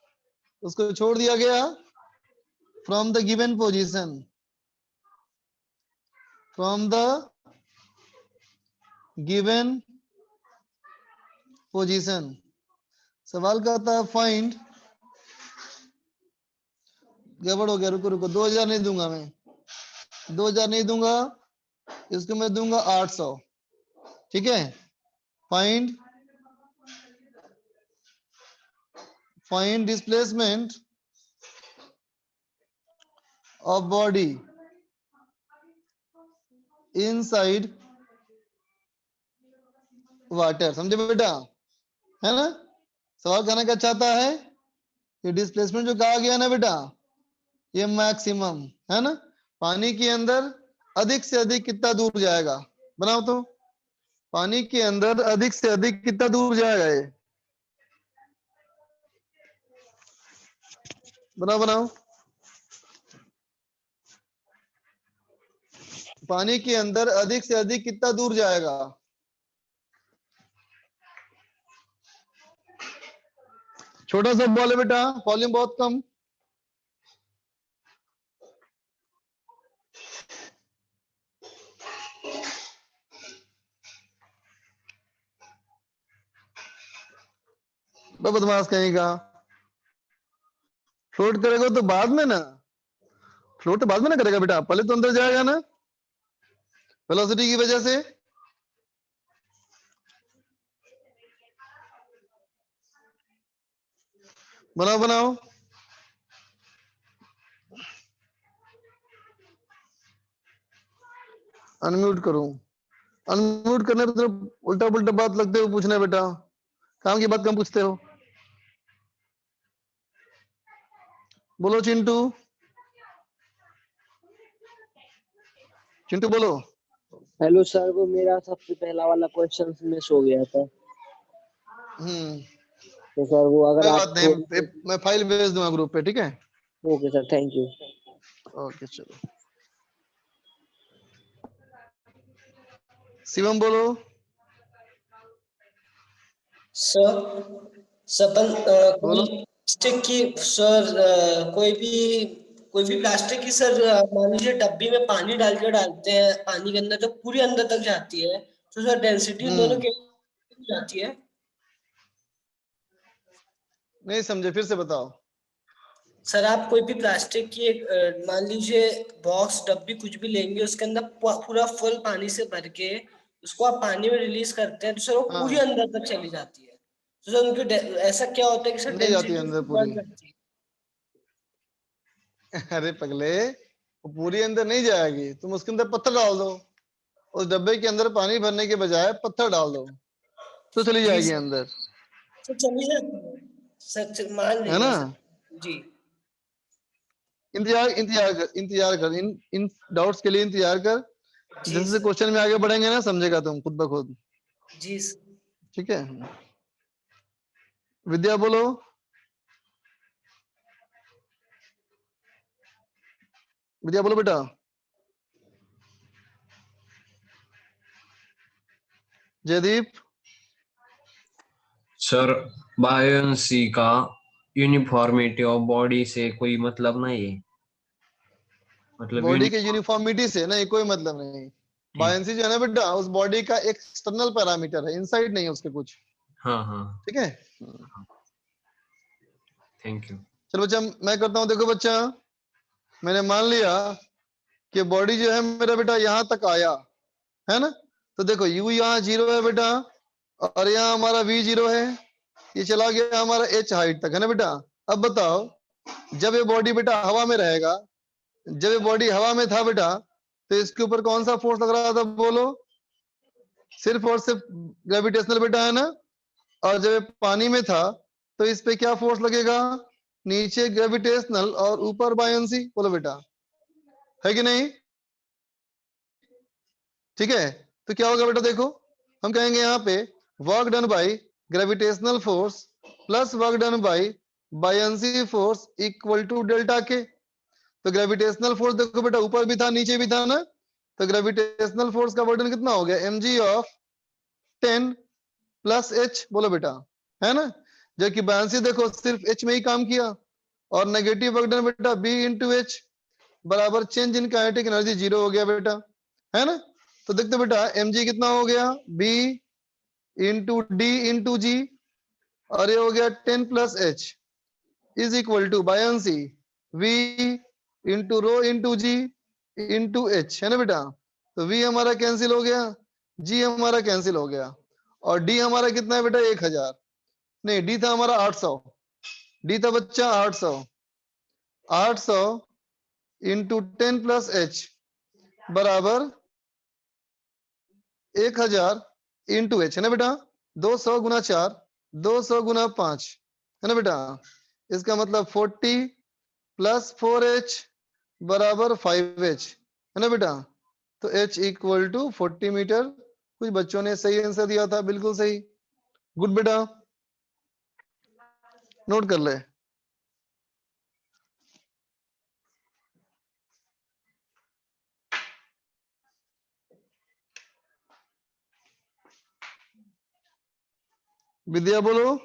उसको छोड़ दिया गया फ्रॉम द गिवन पोजीशन, सवाल कहता है फाइंड, गड़बड़ हो गया, रुको रुको, 2000 नहीं दूंगा मैं, 2000 नहीं दूंगा, इसको मैं दूंगा 800। ठीक है, find displacement of body inside water. समझे बेटा, है ना। सवाल कहना क्या चाहता है कि डिस्प्लेसमेंट जो कहा गया ना बेटा, ये मैक्सिमम, है ना। पानी के अंदर अधिक से अधिक कितना दूर जाएगा? बनाओ तो, पानी के अंदर अधिक से अधिक कितना दूर जाएगा ये? बनाओ बनाओ, पानी के अंदर अधिक से अधिक कितना दूर जाएगा? छोटा सा बॉल है बेटा, वॉल्यूम बहुत कम। बदमाश कहीं का, फ्लोट करेगा तो बाद में ना, फ्लोट तो बाद में ना करेगा बेटा, पहले तो अंदर जाएगा ना वेलोसिटी की वजह से। बनाओ बनाओ, अनम्यूट करूं, अनम्यूट करने पे उल्टा पुल्टा बात लगते हो पूछने बेटा, काम की बात कम पूछते हो। बोलो चिंटू, चिंटू बोलो। हेलो सर, वो मेरा सबसे पहला वाला क्वेश्चन मिस हो गया था, तो सर वो अगर कोई आप बात नहीं, मैं फाइल भेज दूंगा ग्रुप पे, ठीक है। Okay sir, thank you. Okay चलो, शिवम बोलो। सर सपन बोलो। कोई प्लास्टिक की सर कोई भी प्लास्टिक की सर मान लीजिए डब्बी में पानी डाल के डालते हैं पानी के अंदर तो पूरी अंदर तक जाती है, तो सर डेंसिटी इन दोनों के जाती है। नहीं समझे, फिर से बताओ। सर आप कोई भी प्लास्टिक की एक मान लीजिए बॉक्स डब्बी कुछ भी लेंगे, उसके अंदर पूरा फुल पानी से भर के उसको आप पानी में रिलीज करते हैं तो सर वो पूरी हाँ, अंदर तक चली जाती है, तो सर उनकी ऐसा क्या होता है कि सर नहीं जाती डेंसिटी अंदर बढ़ पूरी। जाती है। अरे पगले, वो पूरी अंदर नहीं जाएगी, तुम उसके अंदर पत्थर डाल दो, उस डब्बे के अंदर पानी भरने के बजाय पत्थर डाल दो तो चली जी जाएगी सर, अंदर, सर चली जाती है सर, मान है ना। लेंगे सर। जी इंतजार कर, इन डाउट्स के लिए इंतजार कर। जी जैसे जैसे सर। क्वेश्चन में आगे बढ़ेंगे ना, समझेगा तुम खुद ब खुद, जी सर। ठीक है। विद्या बोलो। विद्या बोलो बेटा। जयदीप। सर बायोन्सी का यूनिफॉर्मिटी ऑफ बॉडी से कोई मतलब नहीं है, मतलब बॉडी के यूनिफॉर्मिटी से नहीं, कोई मतलब नहीं। ठीक। बायंसी जो है ना बेटा, उस बॉडी का एक एक्सटर्नल पैरामीटर है, इनसाइड नहीं है उसके कुछ, हाँ हाँ, ठीक है। Thank you. चलो बच्चा, मैं करता हूँ। देखो बच्चा, मैंने मान लिया कि बॉडी जो है मेरा बेटा यहाँ तक आया, है ना। तो देखो u यहाँ 0 है बेटा, और यहाँ हमारा v 0 है, ये चला गया हमारा h हाइट तक, है ना बेटा। अब बताओ, जब ये बॉडी बेटा हवा में रहेगा, जब ये बॉडी हवा में था बेटा, तो इसके ऊपर कौन सा फोर्स लग रहा था बोलो? सिर्फ और सिर्फ ग्रेविटेशनल बेटा, है ना। और जब ये पानी में था, तो इस पे क्या फोर्स लगेगा? नीचे ग्रेविटेशनल और ऊपर बायंसी, बोलो बेटा, है कि नहीं? ठीक है। तो क्या होगा बेटा, देखो हम कहेंगे यहाँ पे work done by gravitational force plus work done by buoyancy force equal to delta K. तो ग्रेविटेशनल फोर्स देखो बेटा, ऊपर भी था नीचे भी था ना, तो ग्रेविटेशनल फोर्स का वर्डन कितना हो गया? mg ऑफ 10 प्लस h, बोलो बेटा, है ना। जबकि बायंसी देखो सिर्फ h में ही काम किया, और नेगेटिव वर्क डन बेटा b इंटू एच बराबर चेंज इन काइनेटिक एनर्जी 0 हो गया बेटा, है ना। तो देखते बेटा mg कितना हो गया? b into D into g, और ये हो गया 10 plus h is equal to buoyancy v into rho into g into h, है ना बेटा। तो v हमारा कैंसिल हो गया, g हमारा कैंसिल हो गया, और d हमारा कितना है बेटा? 1000 नहीं, d था हमारा 800, d था बच्चा 800, 800 इंटू 10 प्लस एच बराबर 1000 इंटू एच, है ना बेटा। 200 गुना 4, 200 गुना 5, है ना बेटा। इसका मतलब 40 प्लस 4h बराबर 5h, है ना बेटा। तो h इक्वल टू 40 मीटर। कुछ बच्चों ने सही आंसर दिया था, बिल्कुल सही, गुड बेटा, नोट कर ले। विद्या बोलो।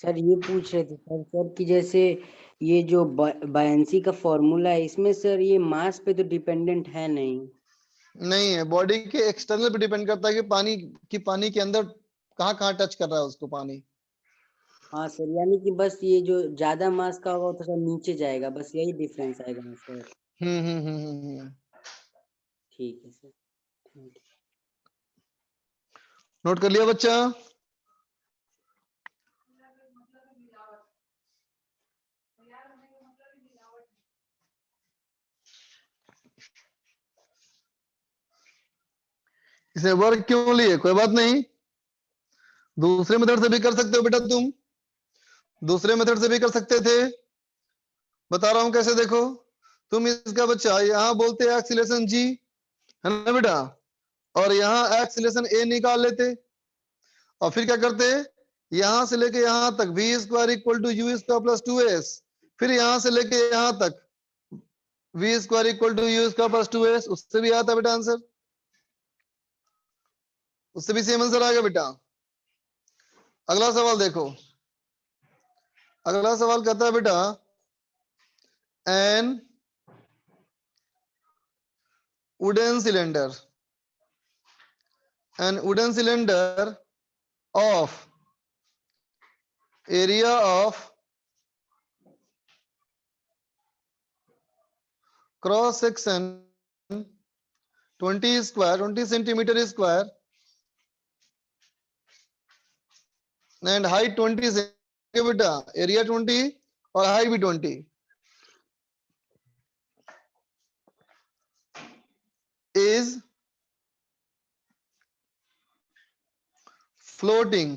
सर ये पूछ रहे थे सर कि जैसे ये जो बायंसी का फॉर्मूला है, इसमें सर ये मास पे तो डिपेंडेंट है नहीं। नहीं है, बॉडी के एक्सटर्नल पे डिपेंड करता है कि पानी के अंदर कहाँ कहाँ टच कर रहा है उसको पानी। हाँ सर, यानी कि बस ये जो ज्यादा मास का होगा तो सर नीचे जाएगा, बस यही डिफरेंस आएगा ना सर। ठीक है सर, थैंक यू। नोट कर लिया बच्चा? इसने वर्ग क्यों लिए? कोई बात नहीं, दूसरे मेथड से भी कर सकते हो बेटा, तुम दूसरे मेथड से भी कर सकते थे। बता रहा हूं कैसे, देखो तुम इसका बच्चा यहाँ बोलते एक्सीलरेशन जी, है ना बेटा, और यहाँ एक्सीलरेशन ए निकाल लेते, और फिर क्या करते, यहां से लेके यहां तक v square equal to u square plus 2s, फिर यहां से लेके यहां तक v square equal to u square plus 2s, उससे भी आता बेटा आंसर, उससे भी सेम आंसर आएगा बेटा। अगला सवाल देखो, अगला सवाल कहता है बेटा N wooden cylinder, an wooden cylinder of area of cross section 20 square 20 centimeter square and height 20 बेटा, एरिया 20 और हाइट भी 20 is floating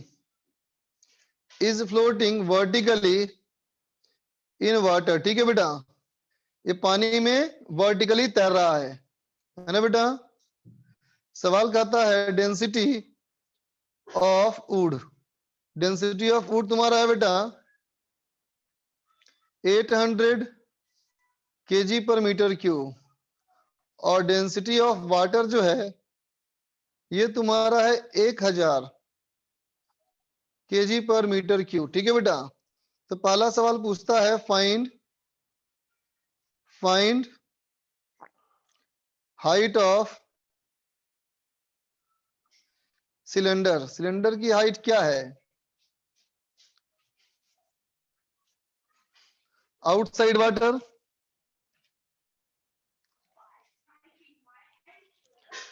vertically in water। ठीक है बेटा, ये पानी में वर्टिकली तैर रहा है ना बेटा। सवाल कहता है density of would, density of would तुम्हारा है बेटा 800 kg पर मीटर क्यूब, और डेंसिटी ऑफ वाटर जो है ये तुम्हारा है 1000 kg पर मीटर क्यूब। ठीक है बेटा, तो पहला सवाल पूछता है find height of cylinder, cylinder की हाइट क्या है आउटसाइड वाटर,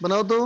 बनाओ तो।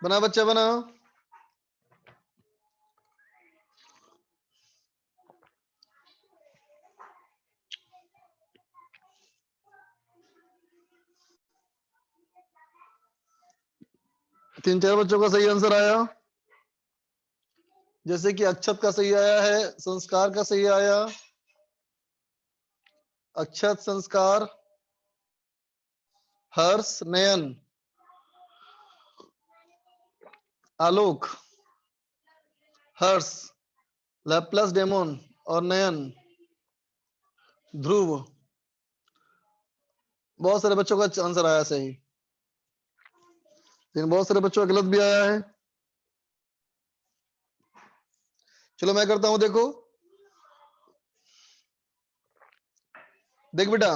बना बच्चा बना। तीन चार बच्चों का सही आंसर आया, जैसे कि अक्षत का सही आया है, संस्कार का सही आया, अक्षत, संस्कार, हर्ष, नयन, आलोक, हर्ष, लैपलस डेमोन और नयन, ध्रुव। बहुत सारे बच्चों का आंसर आया सही, लेकिन बहुत सारे बच्चों का गलत भी आया है। चलो मैं करता हूं, देखो देख बेटा,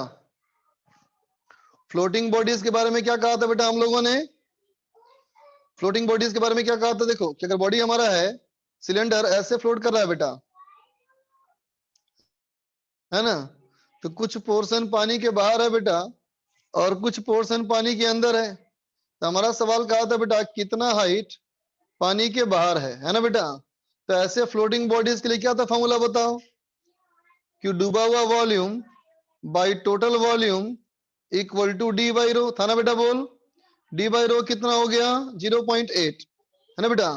फ्लोटिंग बॉडीज के बारे में क्या कहा था बेटा हम लोगों ने, फ्लोटिंग बॉडीज के बारे में क्या कहा था, देखो कि अगर बॉडी हमारा है सिलेंडर ऐसे फ्लोट कर रहा है बेटा, है ना, तो कुछ पोर्शन पानी के बाहर है बेटा और कुछ पोर्शन पानी के अंदर है। तो हमारा सवाल कहा था बेटा कितना हाइट पानी के बाहर है ना बेटा। तो ऐसे फ्लोटिंग बॉडीज के लिए क्या था फॉर्मूला बताओ, कि डूबा हुआ volume by total volume equal to d by rho, था ना बेटा, बोल डी बाई रो कितना हो गया 0.8, है ना बेटा।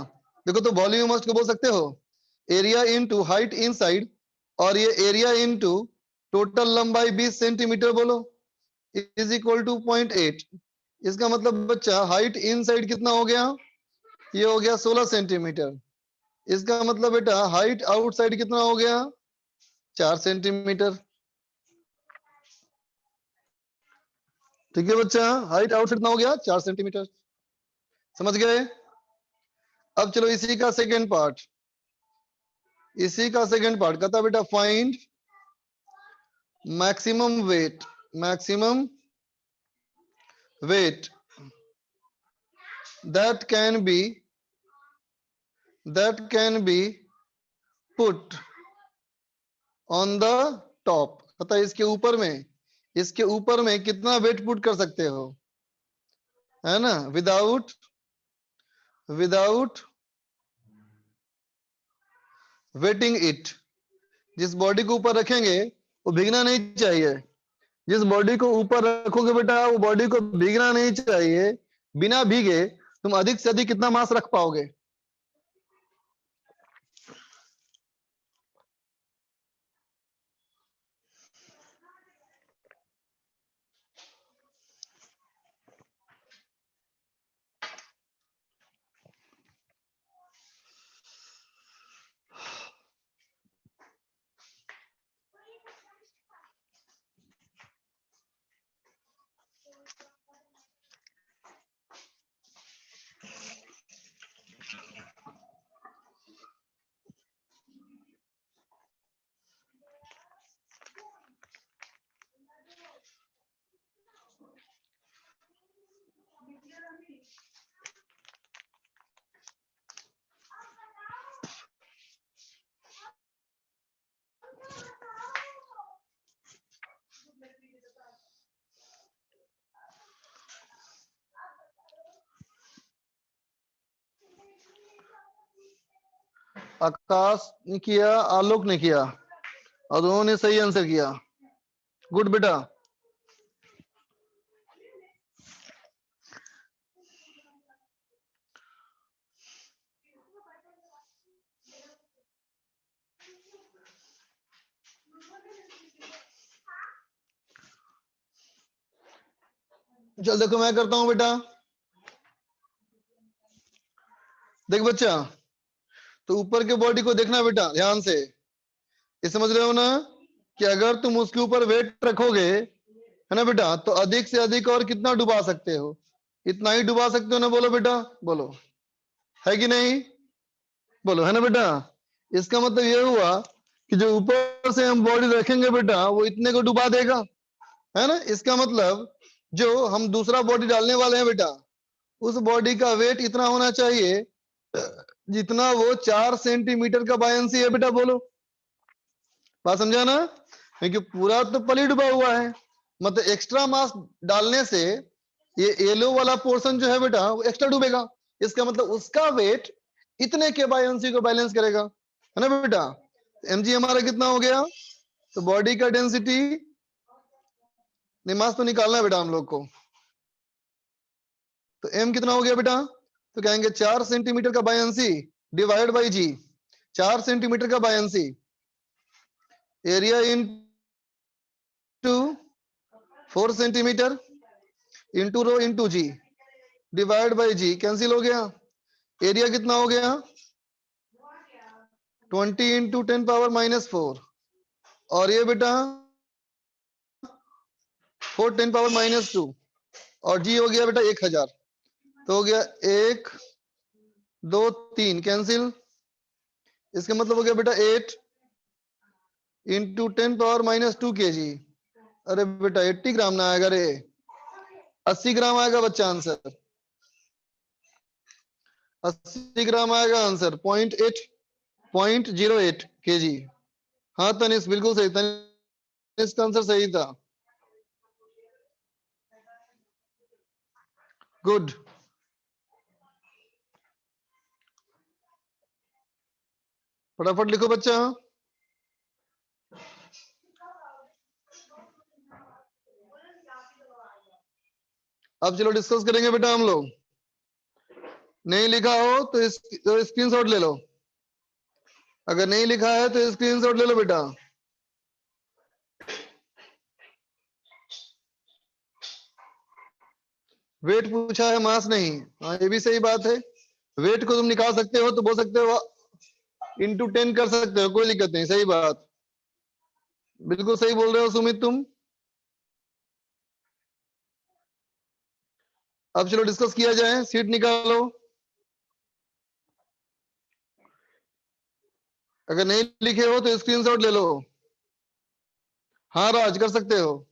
देखो तो वॉल्यूम को बोल सकते हो एरिया इनटू हाइट इनसाइड, और ये एरिया इनटू टोटल लंबाई 20 सेंटीमीटर बोलो, इज इक्वल टू 0.8। इसका मतलब बच्चा हाइट इनसाइड कितना हो गया, ये हो गया 16 सेंटीमीटर। इसका मतलब बेटा हाइट आउटसाइड कितना हो गया, 4 सेंटीमीटर। ठीक है बच्चा, हाइट आउटसाइड कितना हो गया, 4 सेंटीमीटर। समझ गए? अब चलो इसी का सेकेंड पार्ट, कहता बेटा find maximum weight, that can be put on the top। कहता इसके ऊपर में कितना वेट पुट कर सकते हो, है ना, विदाउट वेटिंग इट। जिस बॉडी को ऊपर रखेंगे वो भीगना नहीं चाहिए। जिस बॉडी को ऊपर रखोगे बेटा वो बॉडी को भीगना नहीं चाहिए। बिना भीगे तुम अधिक से अधिक कितना मास रख पाओगे। आकाश ने किया, आलोक ने किया और दोनों ने सही आंसर किया। गुड बेटा। चल देखो मैं करता हूं बेटा। देख बच्चा, तो ऊपर के बॉडी को देखना बेटा ध्यान से। ये समझ रहे हो ना कि अगर तुम उसके ऊपर वेट रखोगे, है ना बेटा, तो अधिक से अधिक और कितना डुबा सकते हो, इतना ही डुबा सकते हो ना। बोलो बेटा, बोलो, है कि नहीं? बोलो, है ना बेटा। इसका मतलब ये हुआ कि जो ऊपर से हम बॉडी रखेंगे बेटा वो इतने को डुबा देगा, है ना। इसका मतलब जो हम दूसरा बॉडी डालने वाले हैं बेटा, उस बॉडी का वेट इतना होना चाहिए जितना वो 4 सेंटीमीटर का बायंसी है बेटा। बोलो, बात समझा ना? क्योंकि पूरा तो पली डूबा हुआ है, मतलब एक्स्ट्रा मास डालने से ये येलो वाला पोर्शन जो है बेटा वो एक्स्ट्रा डूबेगा। इसका मतलब उसका वेट इतने के बायंसी को बैलेंस करेगा, है ना बेटा। mg हमारा कितना हो गया, तो बॉडी का डेंसिटी मास तो निकालना है बेटा हम लोग को। तो m कितना हो गया बेटा, तो कहेंगे 4 सेंटीमीटर का buoyancy divide by g. 4 centimetre का buoyancy, area into 4 centimetre into rho into g divide by g, cancel हो गया। एरिया कितना हो गया, 20 इंटू 10 पावर -4, और ये बेटा 4 10 पावर -2, और जी हो गया बेटा 1000। तो हो गया 1 2 3 कैंसिल। इसका मतलब हो गया बेटा 8 इंटू 10 पावर -2 kg। अरे बेटा 80 ग्राम ना आएगा रे, 80 ग्राम आएगा बच्चा आंसर, 80 ग्राम आएगा आंसर, 0.08 kg। हाँ तनिष बिल्कुल सही, तनिष का आंसर सही था। गुड। फटाफट लिखो बच्चा। अब चलो डिस्कस करेंगे बेटा हम लोग। नहीं लिखा हो तो स्क्रीनशॉट ले लो, अगर नहीं लिखा है तो स्क्रीनशॉट ले लो बेटा। वेट पूछा है, मास नहीं। हाँ ये भी सही बात है। वेट को तुम निकाल सकते हो तो बोल सकते हो इंटू 10 कर सकते हो, कोई दिक्कत नहीं, सही बात, बिल्कुल सही बोल रहे हो सुमित तुम। अब चलो डिस्कस किया जाए, सीट निकालो। अगर नहीं लिखे हो तो स्क्रीनशॉट ले लो। हाँ राज, कर सकते हो।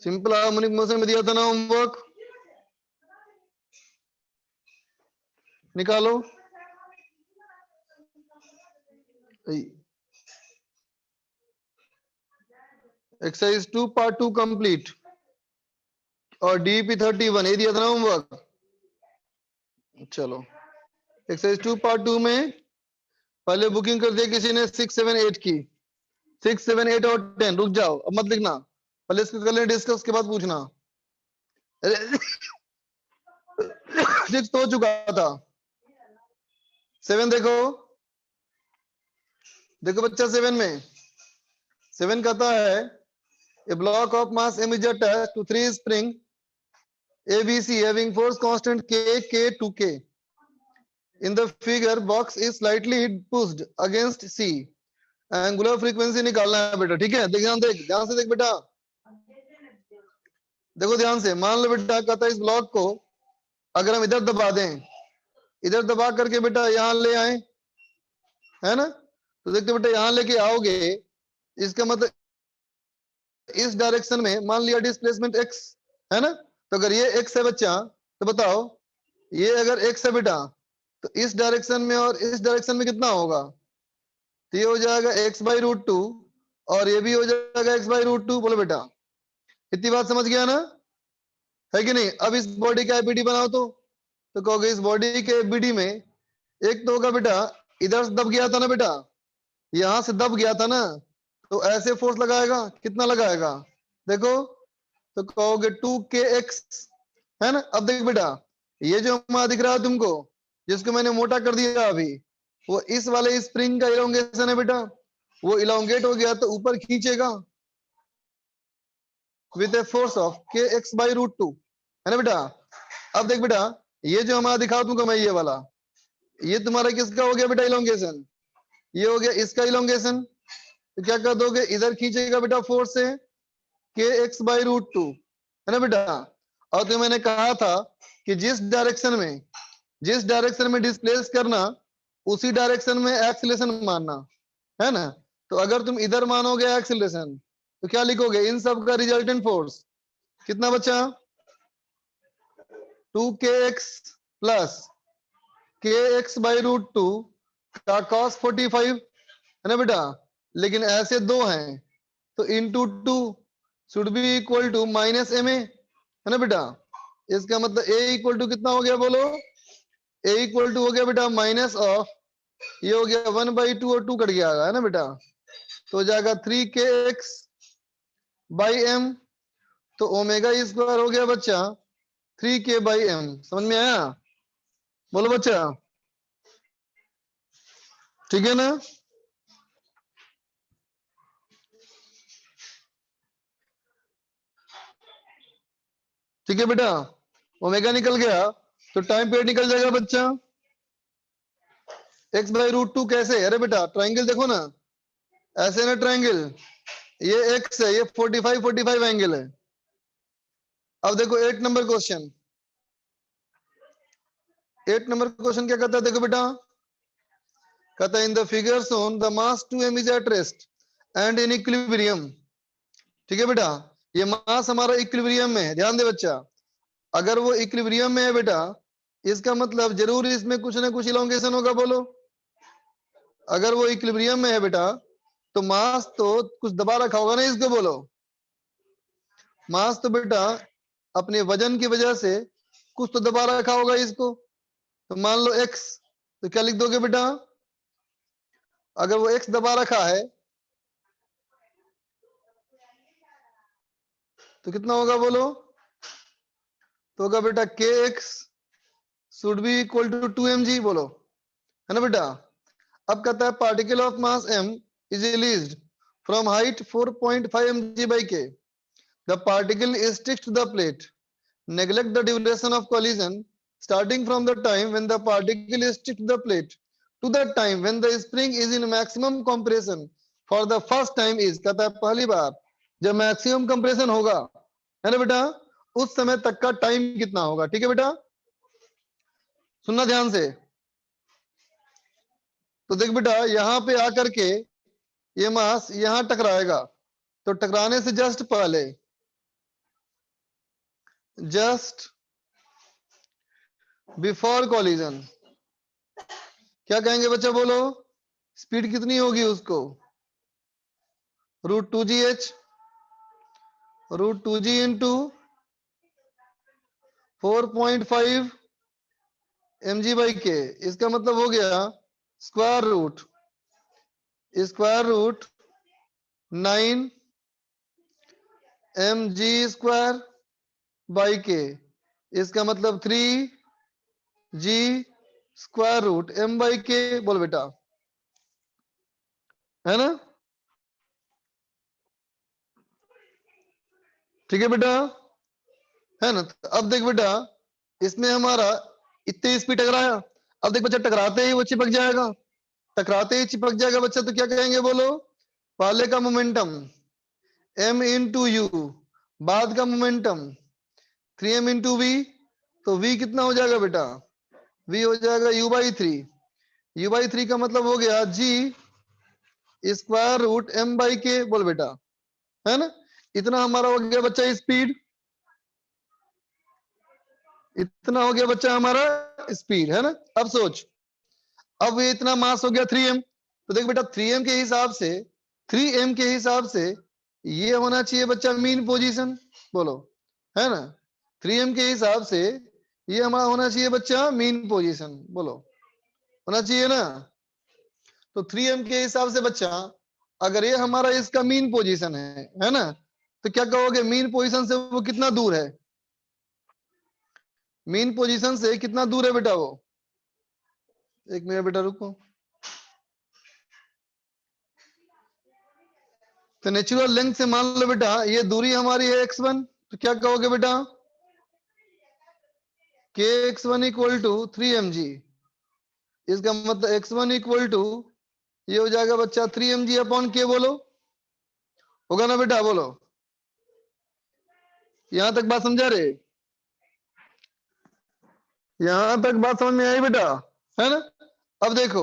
सिंपल हार्मोनिक मोशन में दिया था ना होमवर्क, निकालो। एक्सरसाइज 2 पार्ट 2 कंप्लीट और डीपी 31 ये दिया था ना होमवर्क। चलो एक्सरसाइज 2 पार्ट 2 में पहले बुकिंग कर दिया किसी ने 6 7 8 की। 6 7 8 और 10, रुक जाओ अब मत लिखना, पहले इसको कर लें डिस्कस के बाद पूछना। 6 तो हो चुका था, 7 देखो, देखो बच्चा 7 में 7 कहता है a block of mass m is attached to 3 spring ABC having force constant k to k. In the figure box is slightly pushed against C. Angular frequency निकालना है बेटा, ठीक है। ध्यान से देख बेटा, देखो ध्यान से। मान लो बेटा कहता है इस ब्लॉक को अगर हम इधर दबा दें, इधर दबा करके बेटा यहां ले आए, है ना, तो देखते बेटा यहां लेके आओगे, इसका मतलब इस डायरेक्शन में मान लिया डिस्प्लेसमेंट x है ना, तो अगर ये x है बच्चा तो बताओ ये अगर x है बेटा तो इस डायरेक्शन में और इस डायरेक्शन में कितना होगा, तो ये हो जाएगा x/√2 और ये भी हो जाएगा x/√2। बोलो बेटा, इतनी बात समझ गया ना, है कि नहीं। अब इस बॉडी का एबीडी बनाओ तो कहोगे इस बॉडी के एबीडी में एक तो होगा बेटा इधर से दब गया था ना बेटा, यहां से दब गया था ना, तो ऐसे फोर्स लगाएगा, कितना लगाएगा देखो, तो कहोगे 2kx, है ना। अब देख बेटा ये जो हमारा दिख रहा है तुमको, जिसको मैंने मोटा कर दिया अभी, वो इस वाले स्प्रिंग का इलोंगेशन है बेटा, वो इलोंगेट हो गया तो ऊपर खींचेगा with a force of kx/√2, है ना बेटा। अब देख बेटा ये जो हमारा दिखा तुमको मैं ये वाला, ये तुम्हारा किसका हो गया बेटा इलोंगेशन, ये हो गया इसका इलोंगेशन, तो क्या कर दोगे इधर खींचेगा बेटा फोर्स से kx/√2, है ना बेटा। और तो मैंने कहा था कि जिस डायरेक्शन में डिस्प्लेस करना उसी डायरेक्शन में एक्सीलरेशन मानना, है ना। तो अगर तुम इधर मानोगे एक्सीलरेशन तो क्या लिखोगे, इन सब का रिजल्टेंट फोर्स कितना बचा 2kx प्लस kx/√2 का cos 45, है ना बेटा। लेकिन ऐसे दो हैं तो into 2 should be equal to minus ma, है ना बेटा। इसका मतलब a इक्वल टू कितना हो गया बोलो, a इक्वल टू हो गया बेटा माइनस ऑफ, ये हो गया 1/2 और 2 कट गया है ना बेटा, तो हो जाएगा 3kx/m, तो ओमेगा स्क्वायर हो गया बच्चा 3k/m। समझ में आया, बोलो बच्चा, ठीक है ना। ठीक है बेटा, ओमेगा निकल गया तो टाइम पीरियड निकल जाएगा बच्चा। x/√2 कैसे, अरे बेटा ट्राइंगल देखो ना, ऐसे ना ट्राइंगल, ये x है, ये 45 एंगल है। अब देखो 8 नंबर क्वेश्चन, 8 नंबर क्वेश्चन क्या कहता है, देखो बेटा कहता है in the figure shown the mass 2m is at rest and in equilibrium. ठीक है बेटा, ये मास हमारा इक्विलिब्रियम में है, ध्यान दे बच्चा। अगर वो इक्विलिब्रियम में है बेटा, इसका मतलब जरूर इसमें कुछ ना कुछ इलोंगेशन होगा, बोलो। अगर वो इक्विलिब्रियम में है बेटा तो मास तो कुछ दबा रखा होगा ना इसको, बोलो। मास तो बेटा अपने वजन की वजह से कुछ तो दबा रखा होगा इसको, तो मान लो x, तो क्या लिख दोगे बेटा, अगर वो x दबा रखा है तो कितना होगा बोलो? तो होगा बेटा k x should be equal to 2mg, बोलो, है ना बेटा? अब कहता है particle of mass m is released from height 4.5 mg by k. The particle sticks to the plate. Neglect the duration of collision starting from the time when the particle sticks to the plate to the time when the spring is in maximum compression for the first time is, कहता है पहली बार जब maximum compression होगा, है ना बेटा, उस समय तक का टाइम कितना होगा? ठीक है बेटा, सुनना ध्यान से। तो देख बेटा, यहां पे आकर के ये मास यहां टकराएगा, तो टकराने से जस्ट पहले, जस्ट बिफोर कॉलिजन क्या कहेंगे बच्चा, बोलो? स्पीड कितनी होगी उसको? √2gh, √2g into 4.5 mg by k। इसका मतलब हो गया square root 9 mg square by k. इसका मतलब 3g square root m by k, बोल बेटा, है ना? ठीक है बेटा, है ना? तो अब देख बेटा, इसमें हमारा इतने स्पीड टकराया, अब देख बच्चा टकराते ही वो चिपक जाएगा, टकराते ही चिपक जाएगा बच्चा, तो क्या कहेंगे बोलो? पहले का मोमेंटम m इंटू यू, बाद का मोमेंटम 3m इंटू वी, तो v कितना हो जाएगा बेटा? v हो जाएगा u बाई 3। u बाई 3 का मतलब हो गया g square root m by k, बोल बेटा, है ना? इतना हमारा हो गया बच्चा स्पीड, इतना हो गया बच्चा हमारा स्पीड, है ना? अब सोच, अब ये इतना मास हो गया 3m, तो देख बेटा 3m के हिसाब से, 3m के हिसाब से ये होना चाहिए बच्चा मीन पोजीशन, बोलो, है ना? 3m के हिसाब से ये हमारा होना चाहिए बच्चा मीन पोजीशन, बोलो, होना चाहिए ना? तो 3m के हिसाब से बच्चा अगर ये हमारा इसका मीन पोजीशन है ना, तो क्या कहोगे? मीन पोजीशन से वो कितना दूर है? मीन पोजीशन से कितना दूर है बेटा वो? एक मिनट बेटा रुको। तो नेचुरल लेंथ से मान लो बेटा ये दूरी हमारी है x1, तो क्या कहोगे बेटा? kx1 equal to 3mg। इसका मतलब x1 इक्वल टू ये हो जाएगा बच्चा 3mg अपॉन k, बोलो, होगा ना बेटा? बोलो, यहां तक बात समझा रहे? यहां तक बात समझ में आई बेटा, है ना? अब देखो,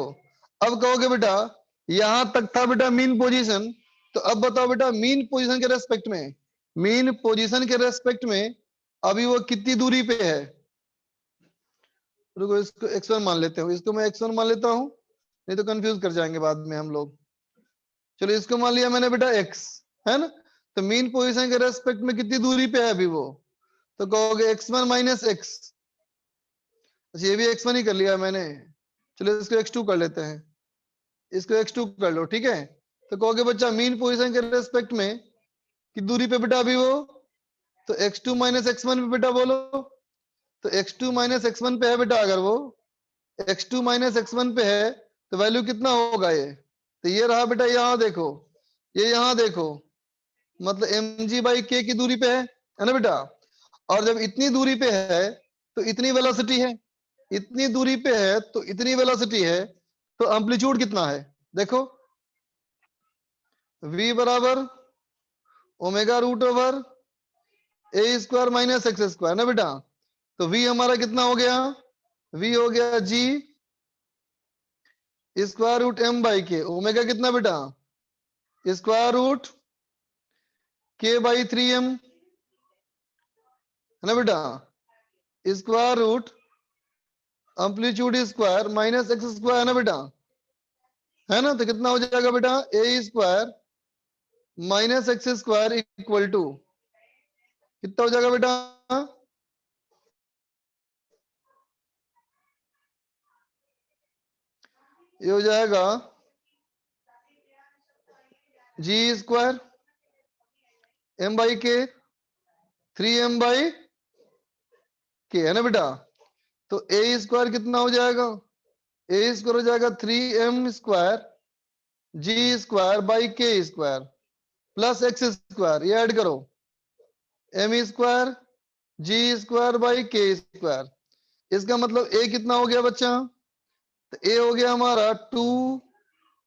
अब कहोगे बेटा यहां तक था बेटा मीन पोजीशन, तो अब बताओ बेटा मीन पोजीशन के रेस्पेक्ट में, मीन पोजीशन के रेस्पेक्ट में अभी वो कितनी दूरी पे है? रुको, इसको x1 मान लेते हो, इसको मैं x1 मान लेता हूं, नहीं तो कंफ्यूज कर जाएंगे बाद में हम लोग। चलो इसको मान लिया मैंने बेटा x, है ना? तो मीन पोजीशन के रेस्पेक्ट में कितनी दूरी पे है अभी वो? तो कहोगे x1 माइनस x। अच्छा ये भी x1 ही कर लिया मैंने, चलो इसको x2 कर लेते हैं, इसको x2 कर लो, ठीक है? तो कहोगे बच्चा मीन पोजीशन के रेस्पेक्ट में कितनी दूरी पे बेटा अभी वो? तो x2 माइनस x1 पे बेटा, बोलो। तो x2 माइनस x1 पे है बेटा, अगर वो x2 माइनस x1 पे है तो वैल्यू कितना होगा ये? तो ये रहा बेटा, यहाँ देखो, ये यहाँ देखो, मतलब mg बाई k की दूरी पे है ना बेटा? और जब इतनी दूरी पे है तो इतनी वेलोसिटी है, इतनी दूरी पे है तो इतनी वेलोसिटी है, तो एम्पलीट्यूड कितना है? देखो, v बराबर ओमेगा रूट ओवर ए स्क्वायर माइनस एक्स स्क्वायर ना बेटा? तो v हमारा कितना हो गया? v हो गया g square root m by k, omega कितना बेटा? Square root k by 3m, है ना बेटा? Square root amplitude square minus x square, है ना बेटा? है ना? तो कितना हो जाएगा बेटा? A square minus x square equal to कितना हो जाएगा बेटा? ये हो जाएगा जी स्क्वायर m बाई के 3m/k है ना बेटा। तो a स्क्वायर कितना हो जाएगा, a स्क्वायर हो जाएगा 3m² g square by k square plus x square, ये ऐड करो m square g square by k square. इसका मतलब a कितना हो गया बच्चा, तो a हो गया हमारा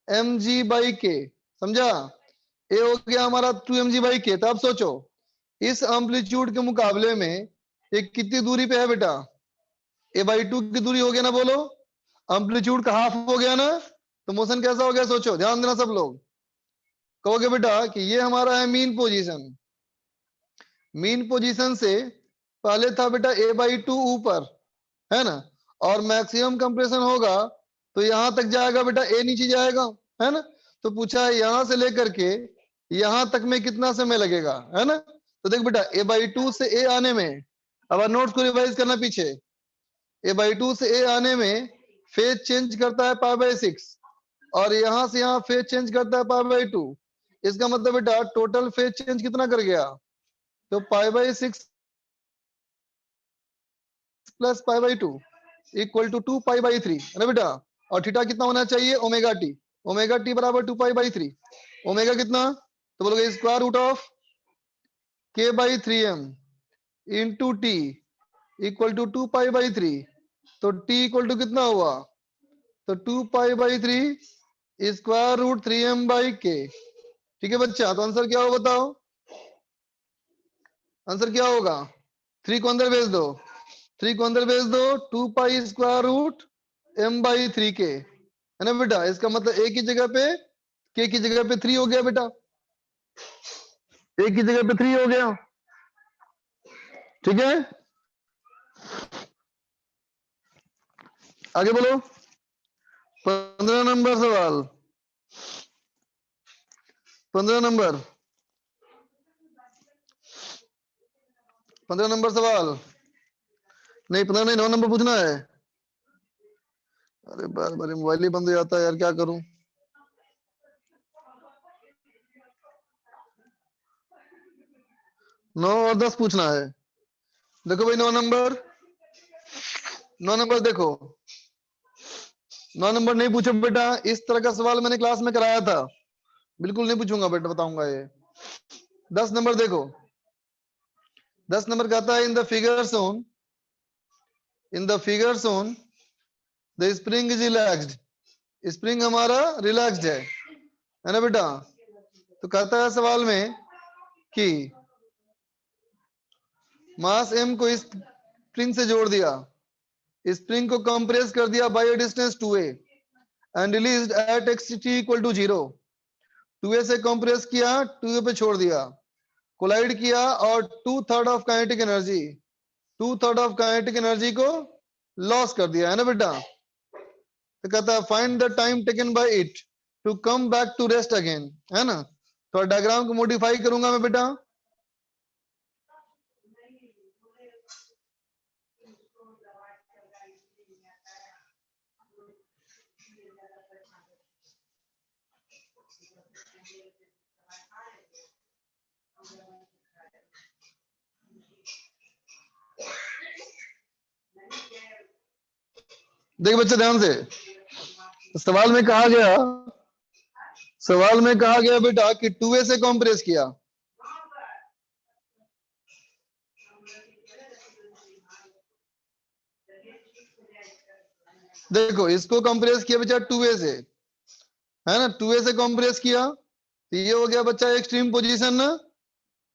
2mg/k, समझा। a हो गया हमारा 2mg/k। तो अब सोचो इस एम्पलीट्यूड के मुकाबले में ये कितनी दूरी पे है बेटा, a/2 की दूरी हो गया ना, बोलो एम्पलीट्यूड का हाफ हो गया ना। तो मोशन कैसा हो गया सोचो, ध्यान देना सब लोग। कहोगे बेटा कि ये हमारा है मीन पोजीशन, मीन पोजीशन से पहले था बेटा a/2 ऊपर है ना, और मैक्सिमम कंप्रेशन होगा तो यहां तक जाएगा बेटा, a नीचे जाएगा है ना। तो पूछा है यहां से लेकर के यहां तक में कितना समय लगेगा, है ना। तो देख बेटा a/2 से a आने में, अब नोट्स को रिवाइज करना पीछे, a/2 से a आने में फेज चेंज करता है π/6 और यहां से यहां फेज चेंज करता है π/2। इसका मतलब बेटा टोटल फेज चेंज कितना कर गया, तो π/6 प्लस π/2 इक्वल टू 2π/3 है ना बेटा। और थीटा कितना होना चाहिए, ओमेगा टी, ओमेगा टी बराबर 2π/3। ओमेगा कितना, तो बोलोगे square root of k/3m into T equal to 2π/3। तो t इक्वल टू कितना हुआ, तो 2π/3 स्क्वायर रूट 3m/k। ठीक है बच्चा, तो आंसर क्या होगा बताओ, आंसर क्या होगा, 3 को अंदर भेज दो, 3 को अंदर भेज दो, 2π स्क्वायर रूट m/3k है ना बेटा। इसका मतलब a की जगह पे k की जगह पे 3 हो गया बेटा, a की जगह पे 3 हो गया। ठीक है, आगे बोलो। 15 नंबर सवाल, 15 नंबर, 15 नंबर सवाल, नहीं 15 नहीं 9 नंबर पूछना है। अरे बार बार मोबाइल ही बंद हो जाता है यार, क्या करूं। 9 और 10 पूछना है। देखो भाई 9 नंबर, 9 नंबर देखो, 9 नंबर नहीं पूछो बेटा, इस तरह का सवाल मैंने क्लास में कराया था, बिल्कुल नहीं पूछूंगा बेटा, बताऊंगा ये। 10 नंबर देखो, 10 नंबर कहता है in the figure shown, in the figure shown the spring is relaxed, spring हमारा रिलैक्स्ड है ना बेटा। तो कहता है सवाल में कि मास m को इस स्प्रिंग से जोड़ दिया, स्प्रिंग को कंप्रेस कर दिया by distance 2a and released at xt equal to 0। 2a से कंप्रेस किया, 2a पे छोड़ दिया, कोलाइड किया और 2/3 of kinetic energy, 2/3 of kinetic energy को लॉस कर दिया है ना बेटा। तो कहता है find the time taken by it to come back to rest again, है ना। तो डायग्राम को मॉडिफाई करूंगा मैं बेटा, देख बच्चे ध्यान से, सवाल में कहा गया, सवाल में कहा गया बेटा कि 2a से कंप्रेस किया, देखो इसको कंप्रेस किया बच्चा 2a से, है ना, 2a से कंप्रेस किया, तो ये हो गया बच्चा एक्सट्रीम पोजीशन ना।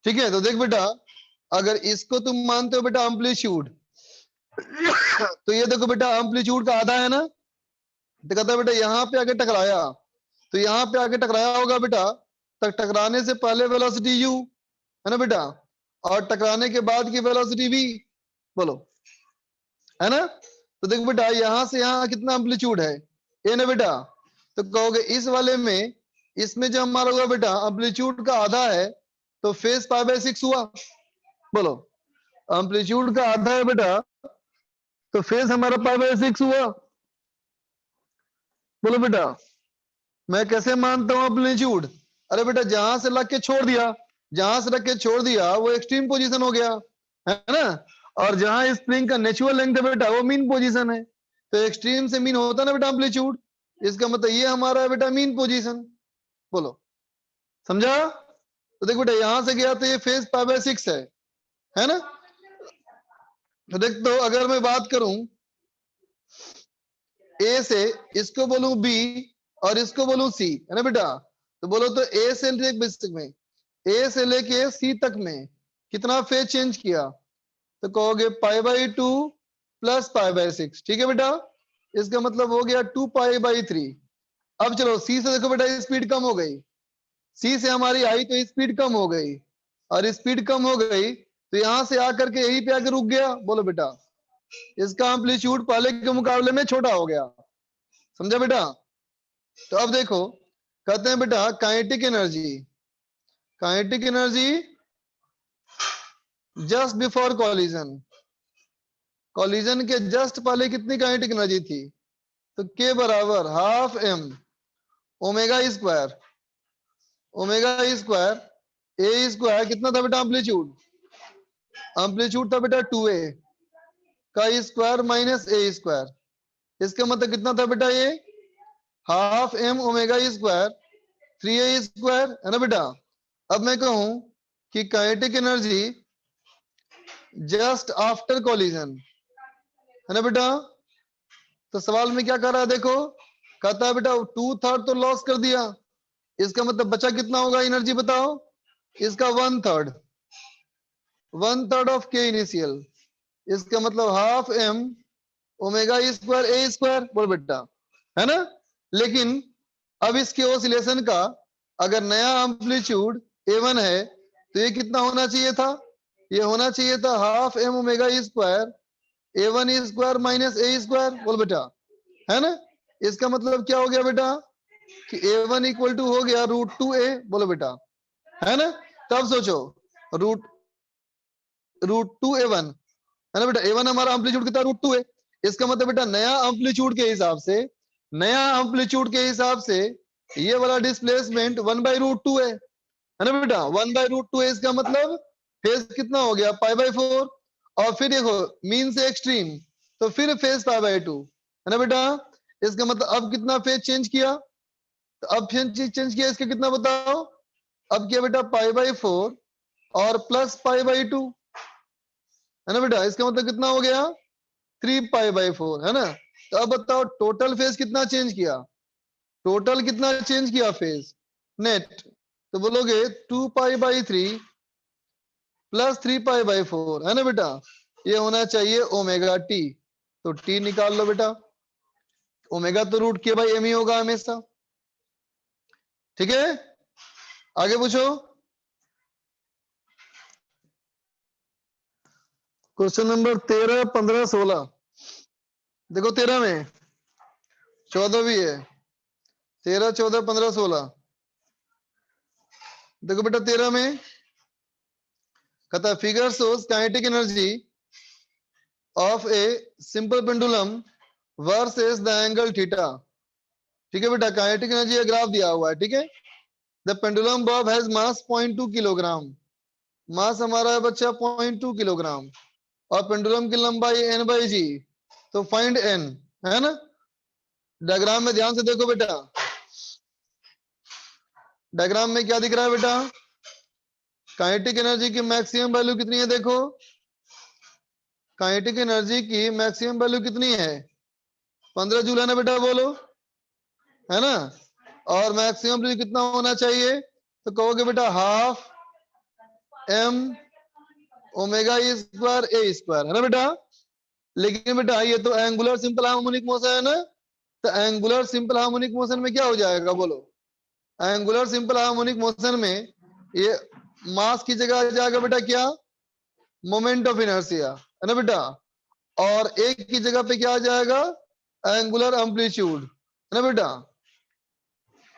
ठीक है, तो देख बेटा अगर इसको तुम मानते हो बेटा एम्पलीट्यूड, तो ये देखो बेटा एम्पलीट्यूड का आधा है ना। तो कहता है बेटा यहाँ पे आके टकराया, तो यहाँ पे आके टकराया होगा बेटा, तक टकराने से पहले वेलोसिटी u है ना बेटा, और टकराने के बाद की वेलोसिटी v, बोलो है ना। तो देखो बेटा यहाँ से यहाँ कितना एम्पलीट्यूड है a ना बेटा। तो कहोगे इस वाले में, इसमें जो हमारा हुआ बेटा एम्पलीट्यूड का आधा है, तो फेज π/6 हुआ, बोलो एम्पलीट्यूड का आधा है बेटा, तो फेज हमारा π/6 हुआ। बोलो बेटा मैं कैसे मानता हूं एम्पलीट्यूड, अरे बेटा जहां से लग के छोड़ दिया, जहां से रख के छोड़ दिया वो एक्सट्रीम पोजीशन हो गया, है ना। और जहां स्प्रिंग का नेचुरल लेंथ है बेटा वो मीन पोजीशन है, तो एक्सट्रीम से मीन होता है ना बेटा एम्पलीट्यूड, इसका मतलब ये हमारा है बेटा मीन पोजीशन। बोलो समझा। तो देखो बेटा यहां से गया तो ये फेज π/6 है ना। तो देख तो अगर मैं बात करूं ए से, इसको बोलूं बी और इसको बोलूं सी, है ना बेटा, तो बोलो तो ए से बेसिक में ए से लेके सी तक में कितना फेज चेंज किया, तो कहोगे π/2 प्लस π/6, ठीक है बेटा। इसका मतलब हो गया 2π/3। अब चलो सी से देखो बेटा स्पीड कम हो गई, सी से हमारी आई तो स्पीड कम हो गई, और स्पीड कम हो गई तो यहां से आकर के यहीं पे आकर रुक गया। बोलो बेटा इसका एम्पलीट्यूड पहले के मुकाबले में छोटा हो गया, समझा बेटा। तो अब देखो कहते हैं बेटा kinetic energy, kinetic energy just before collision, collision के जस्ट पहले कितनी काइनेटिक एनर्जी थी, तो के बराबर half M omega square, omega square A square कितना था बेटा एम्पलीट्यूड, एम्पलीट्यूड था बेटा 2a का स्क्वायर माइनस ए स्क्वायर, इसका मतलब कितना था बेटा ये half M omega square 3a square, है ना बेटा। अब मैं कहूं कि kinetic energy just after collision, है ना बेटा, तो सवाल में क्या कर रहा है देखो, कहता है बेटा 2/3 तो लॉस कर दिया, इसका मतलब बचा कितना होगा एनर्जी बताओ, इसका 1/3 ऑफ के इनिशियल, इसका मतलब half M omega square A square, बोल बेटा, है ना। लेकिन अब इसके ऑसिलेशन का अगर नया एम्पलीट्यूड a1 है तो ये कितना होना चाहिए था, ये होना चाहिए था half M omega square a1 square minus A square, बोल बेटा, है ना। इसका मतलब क्या हो गया बेटा कि a1 इक्वल टू हो गया √2a, बोलो बेटा, है ना। तब सोचो √2a1, है ना बेटा, a1 हमारा एम्पलीट्यूड कितना √2 है, इसका मतलब बेटा नया एम्पलीट्यूड के हिसाब से, नया एम्पलीट्यूड के हिसाब से ये वाला डिस्प्लेसमेंट 1/√2 है ना बेटा, 1/√2 है, इसका मतलब फेज कितना हो गया π/4, और फिर देखो मीन से एक्सट्रीम तो फिर फेज π/2, है ना बेटा। इसका मतलब अब कितना फेज चेंज किया, तो अब फेज चेंज किया इसका कितना बताओ, अब क्या बेटा π/4 और प्लस π/2, है ना बेटा, इसका मतलब कितना हो गया 3π/4, है ना। तो अब बताओ टोटल फेज कितना चेंज किया, टोटल कितना चेंज किया फेज नेट, तो बोलोगे 2π/3 प्लस 3π/4, है ना बेटा, ये होना चाहिए ओमेगा टी, तो टी निकाल लो बेटा, ओमेगा तो √k/m ही होगा हमेशा, ठीक है। आगे पूछो क्वेश्चन नंबर 13, 15, 16, देखो 13 में 14 भी है, 13, 14, 15, 16, देखो बेटा 13 में कहता है figure shows kinetic energy of a simple pendulum versus the angle theta, ठीक है बेटा, काइनेटिक एनर्जी का ग्राफ दिया हुआ है, ठीक है। The pendulum bob has mass 0.2 kilogram, mass हमारा है बच्चा 0.2 किलोग्राम, और पेंडुलम की लंबाई n/g, तो फाइंड n, है ना। डायग्राम में ध्यान से देखो बेटा, डायग्राम में क्या दिख रहा है बेटा, काइनेटिक एनर्जी की मैक्सिमम वैल्यू कितनी है, देखो काइनेटिक एनर्जी की मैक्सिमम वैल्यू कितनी है 15 जूल, है ना बेटा, बोलो, है ना। और मैक्सिमम वैल्यू कितना होना चाहिए, तो कहोगे बेटा half M omega square A square, है ना बेटा। लेकिन बेटा ये तो एंगुलर सिंपल हार्मोनिक मोशन है ना, तो एंगुलर सिंपल हार्मोनिक मोशन में क्या हो जाएगा बोलो, एंगुलर सिंपल हार्मोनिक मोशन में ये मास की जगह आ जाएगा बेटा क्या, मोमेंट ऑफ इनर्शिया, है ना बेटा, और एक की जगह पे क्या आ जाएगा एंगुलर एम्पलीट्यूड, है ना बेटा,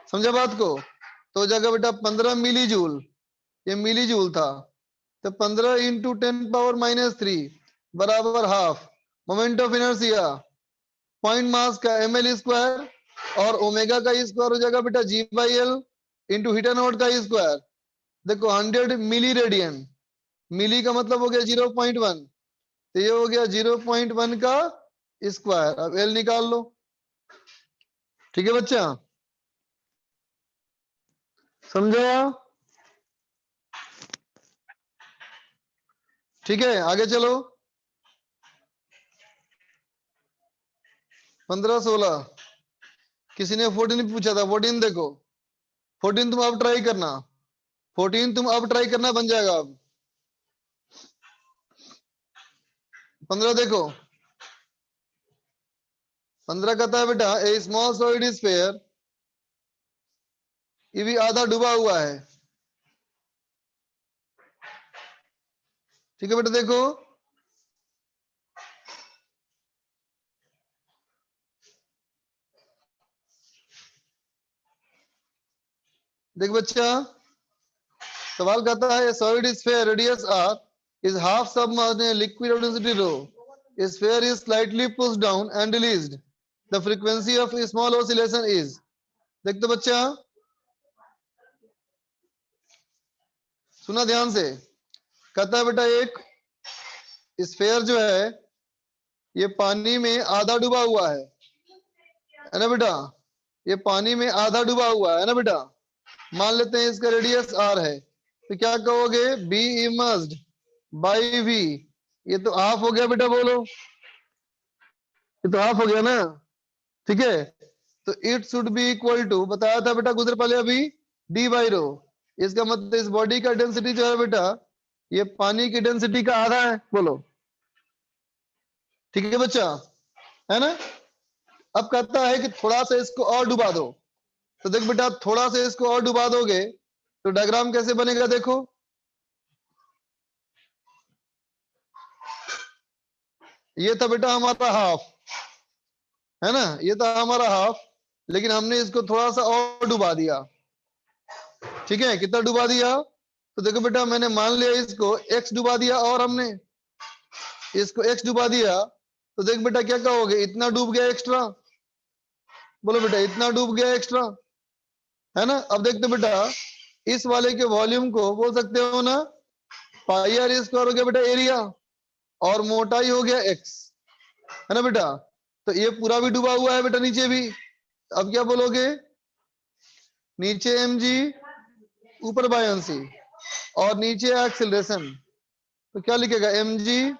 समझा बात को। तो जगह बेटा 15 मिली जूल, ये मिली जूल था, तो 15 इंटू 10⁻³ बराबर half moment of inertia, point mass का ml स्क्वायर, और ओमेगा का स्क्वायर हो जाएगा बेटा g/l इंटू हीटा नोट का स्क्वायर, देखो 100 मिली रेडियन, मिली का मतलब हो गया 0.1, तो ये हो गया 0.1 का स्क्वायर। अब एल निकाल लो। ठीक है बच्चा, समझा? ठीक है, आगे चलो। 15 16, किसी ने 14 पूछा था। 14 देखो, 14 तुम अब ट्राई करना, 14 तुम अब ट्राई करना, बन जाएगा अब। 15 देखो, 15 कहता है बेटा a small solid is fair, ये भी आधा डूबा हुआ है। ठीक है बेटा, देखो देख बच्चा, सवाल कहता है solid sphere, radius r, is half submerged in liquid of density rho, sphere is slightly pushed down and released, the frequency of small oscillation is। देख तो बच्चा, सुना ध्यान से। कहता है बेटा एक स्फेयर जो है ये पानी में आधा डूबा हुआ है ना बेटा, ये पानी में आधा डूबा हुआ है ना बेटा। मान लेते हैं इसका रेडियस आर है, तो क्या कहोगे, बी इमर्स्ड बाई वी, ये तो हाफ हो गया बेटा, बोलो, ये तो हाफ हो गया ना। ठीक है, तो it should be equal to, बताया था बेटा गुजर पहले अभी, डी बाई रो। इसका मतलब इस बॉडी का डेंसिटी जो है बेटा ये पानी की डेंसिटी का आधा है, बोलो। ठीक है बच्चा, है ना। अब कहता है कि थोड़ा सा इसको और डुबा दो, तो देख बेटा थोड़ा सा इसको और डुबा दोगे तो डायग्राम कैसे बनेगा, देखो। ये था बेटा हमारा हाफ, है ना, ये था हमारा हाफ, लेकिन हमने इसको थोड़ा सा और डुबा दिया। ठीक है, कितना डुबा दिया, तो देखो बेटा मैंने मान लिया इसको x डुबा दिया, और हमने इसको x डुबा दिया, तो देख बेटा क्या कहोगे, इतना डूब गया एक्स्ट्रा, बोलो बेटा इतना डूब गया एक्स्ट्रा, है ना। अब देखते बेटा इस वाले के वॉल्यूम को बोल सकते हो ना पाई आर स्क्वायर हो गया बेटा एरिया, और मोटाई हो गया x, है ना बेटा। तो ये पूरा भी डूबा हुआ है बेटा नीचे भी। अब क्या बोलोगे, नीचे mg, ऊपर बायंसी, और नीचे एक्सेलरेशन, तो क्या लिखेगा, mg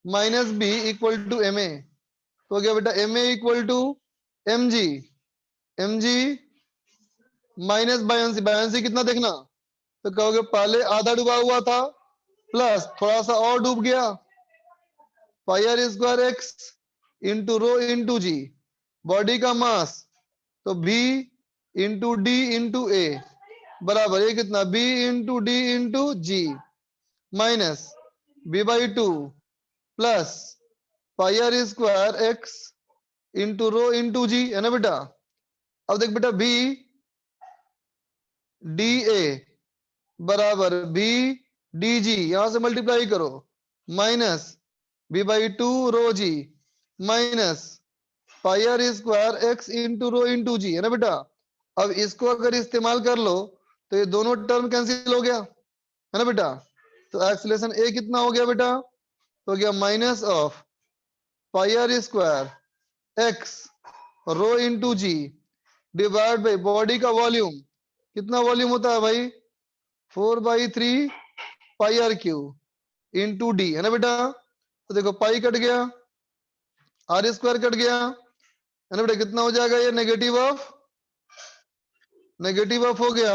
minus B equal to M a, तो हो गया बेटा m a equal to mg, mg minus buoyancy, buoyancy कितना देखना, तो कहोगे पहले आधा डूबा हुआ था प्लस थोड़ा सा और डूब गया, pi are square X into rho into g, body का मास तो b into D into A बराबर ये कितना, b into D into g minus b by two plus pi are square X into rho into g, है ना बेटा। अब देख बेटा b डी ए बराबर b डी जी, यहां से मल्टीप्लाई करो, minus b by two rho g minus pi are square X into rho into g, है ना बेटा। अब इसको अगर इस्तेमाल कर लो तो ये दोनों टर्म कैंसिल हो गया, है ना बेटा। तो एक्सेलरेशन ए कितना हो गया बेटा, तो हो गया minus of pi are square x rho into g divide by body का वॉल्यूम, कितना वॉल्यूम होता है भाई, 4/3 pi r cube into d, है ना बेटा। तो देखो पाई कट गया, आर स्क्वायर कट गया, है ना बेटा, कितना हो जाएगा ये, नेगेटिव ऑफ हो गया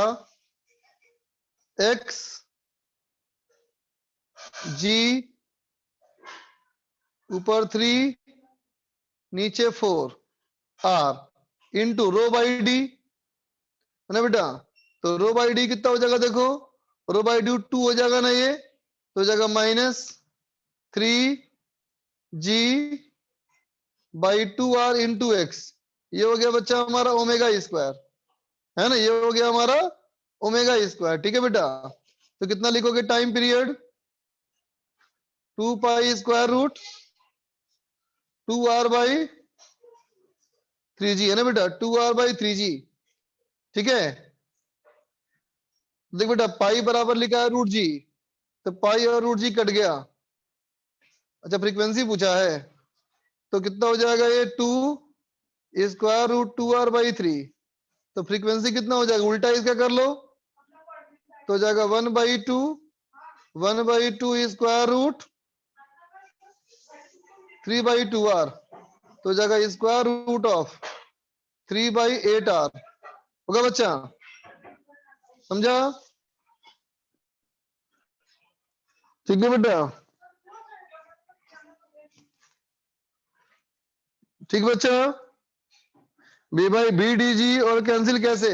एक्स जी ऊपर 3 नीचे 4 r into rho by d, है ना बेटा। तो रो बाई डी कितना हो जाएगा, देखो रो बाई डी 2 हो जाएगा ना, ये तो हो जाएगा minus 3g by 2r into x, ये हो गया बच्चा हमारा ओमेगा स्क्वायर, है ना, ये हो गया हमारा ओमेगा स्क्वायर। ठीक है बेटा, तो कितना लिखोगे, time period 2 pi square root 2r by 3g, है ना बेटा, 2r बाई 3g। ठीक है, देख बेटा पाई बराबर लिखा है रूट जी, तो पाई और रूट जी कट गया। अच्छा फ्रीक्वेंसी पूछा है तो कितना हो जाएगा ये 2 स्क्वायर रूट 2r/3। तो फ्रीक्वेंसी कितना हो जाएगा, उल्टा इसका कर लो तो हो जाएगा 1/2 स्क्वायर रूट 3/2r। तो हो जाएगा स्क्वायर रूट ऑफ 3/8r। होगा बच्चा, समझा? ठीक है बेटा, ठीक बच्चा। बी डी जी और कैंसिल कैसे?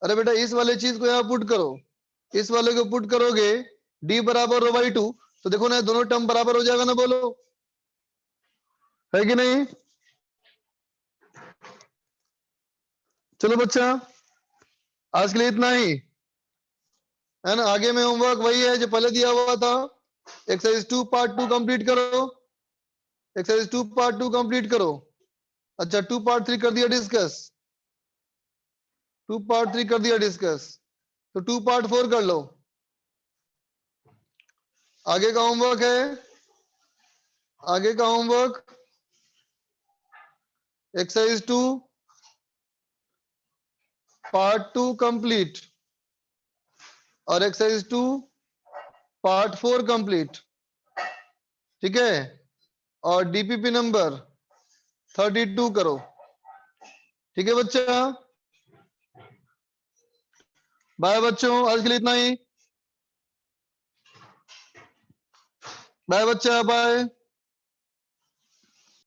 अरे बेटा इस वाले चीज को यहाँ पुट करो, इस वाले को पुट करोगे डी बराबर रो/2 तो देखो ना दोनों टर्म बराबर हो जाएगा ना, बोलो है कि नहीं? चलो बच्चा आज के लिए इतना ही है ना। आगे में होमवर्क वही है जो पहले दिया हुआ था। एक्सरसाइज 2 पार्ट 2 कंप्लीट करो, एक्सरसाइज 2 पार्ट 2 कंप्लीट करो। अच्छा 2 पार्ट 3 कर दिया डिस्कस, 2 पार्ट 3 कर दिया डिस्कस, तो 2 पार्ट 4 कर लो। आगे का होमवर्क है, आगे का होमवर्क एक्सरसाइज 2 पार्ट 2 कंप्लीट और एक्सरसाइज 2 पार्ट 4 कंप्लीट, ठीक है? और डीपीपी नंबर 32 करो, ठीक है बच्चा? बाय बच्चों, आज के लिए इतना ही। बाय बच्चा, बाय।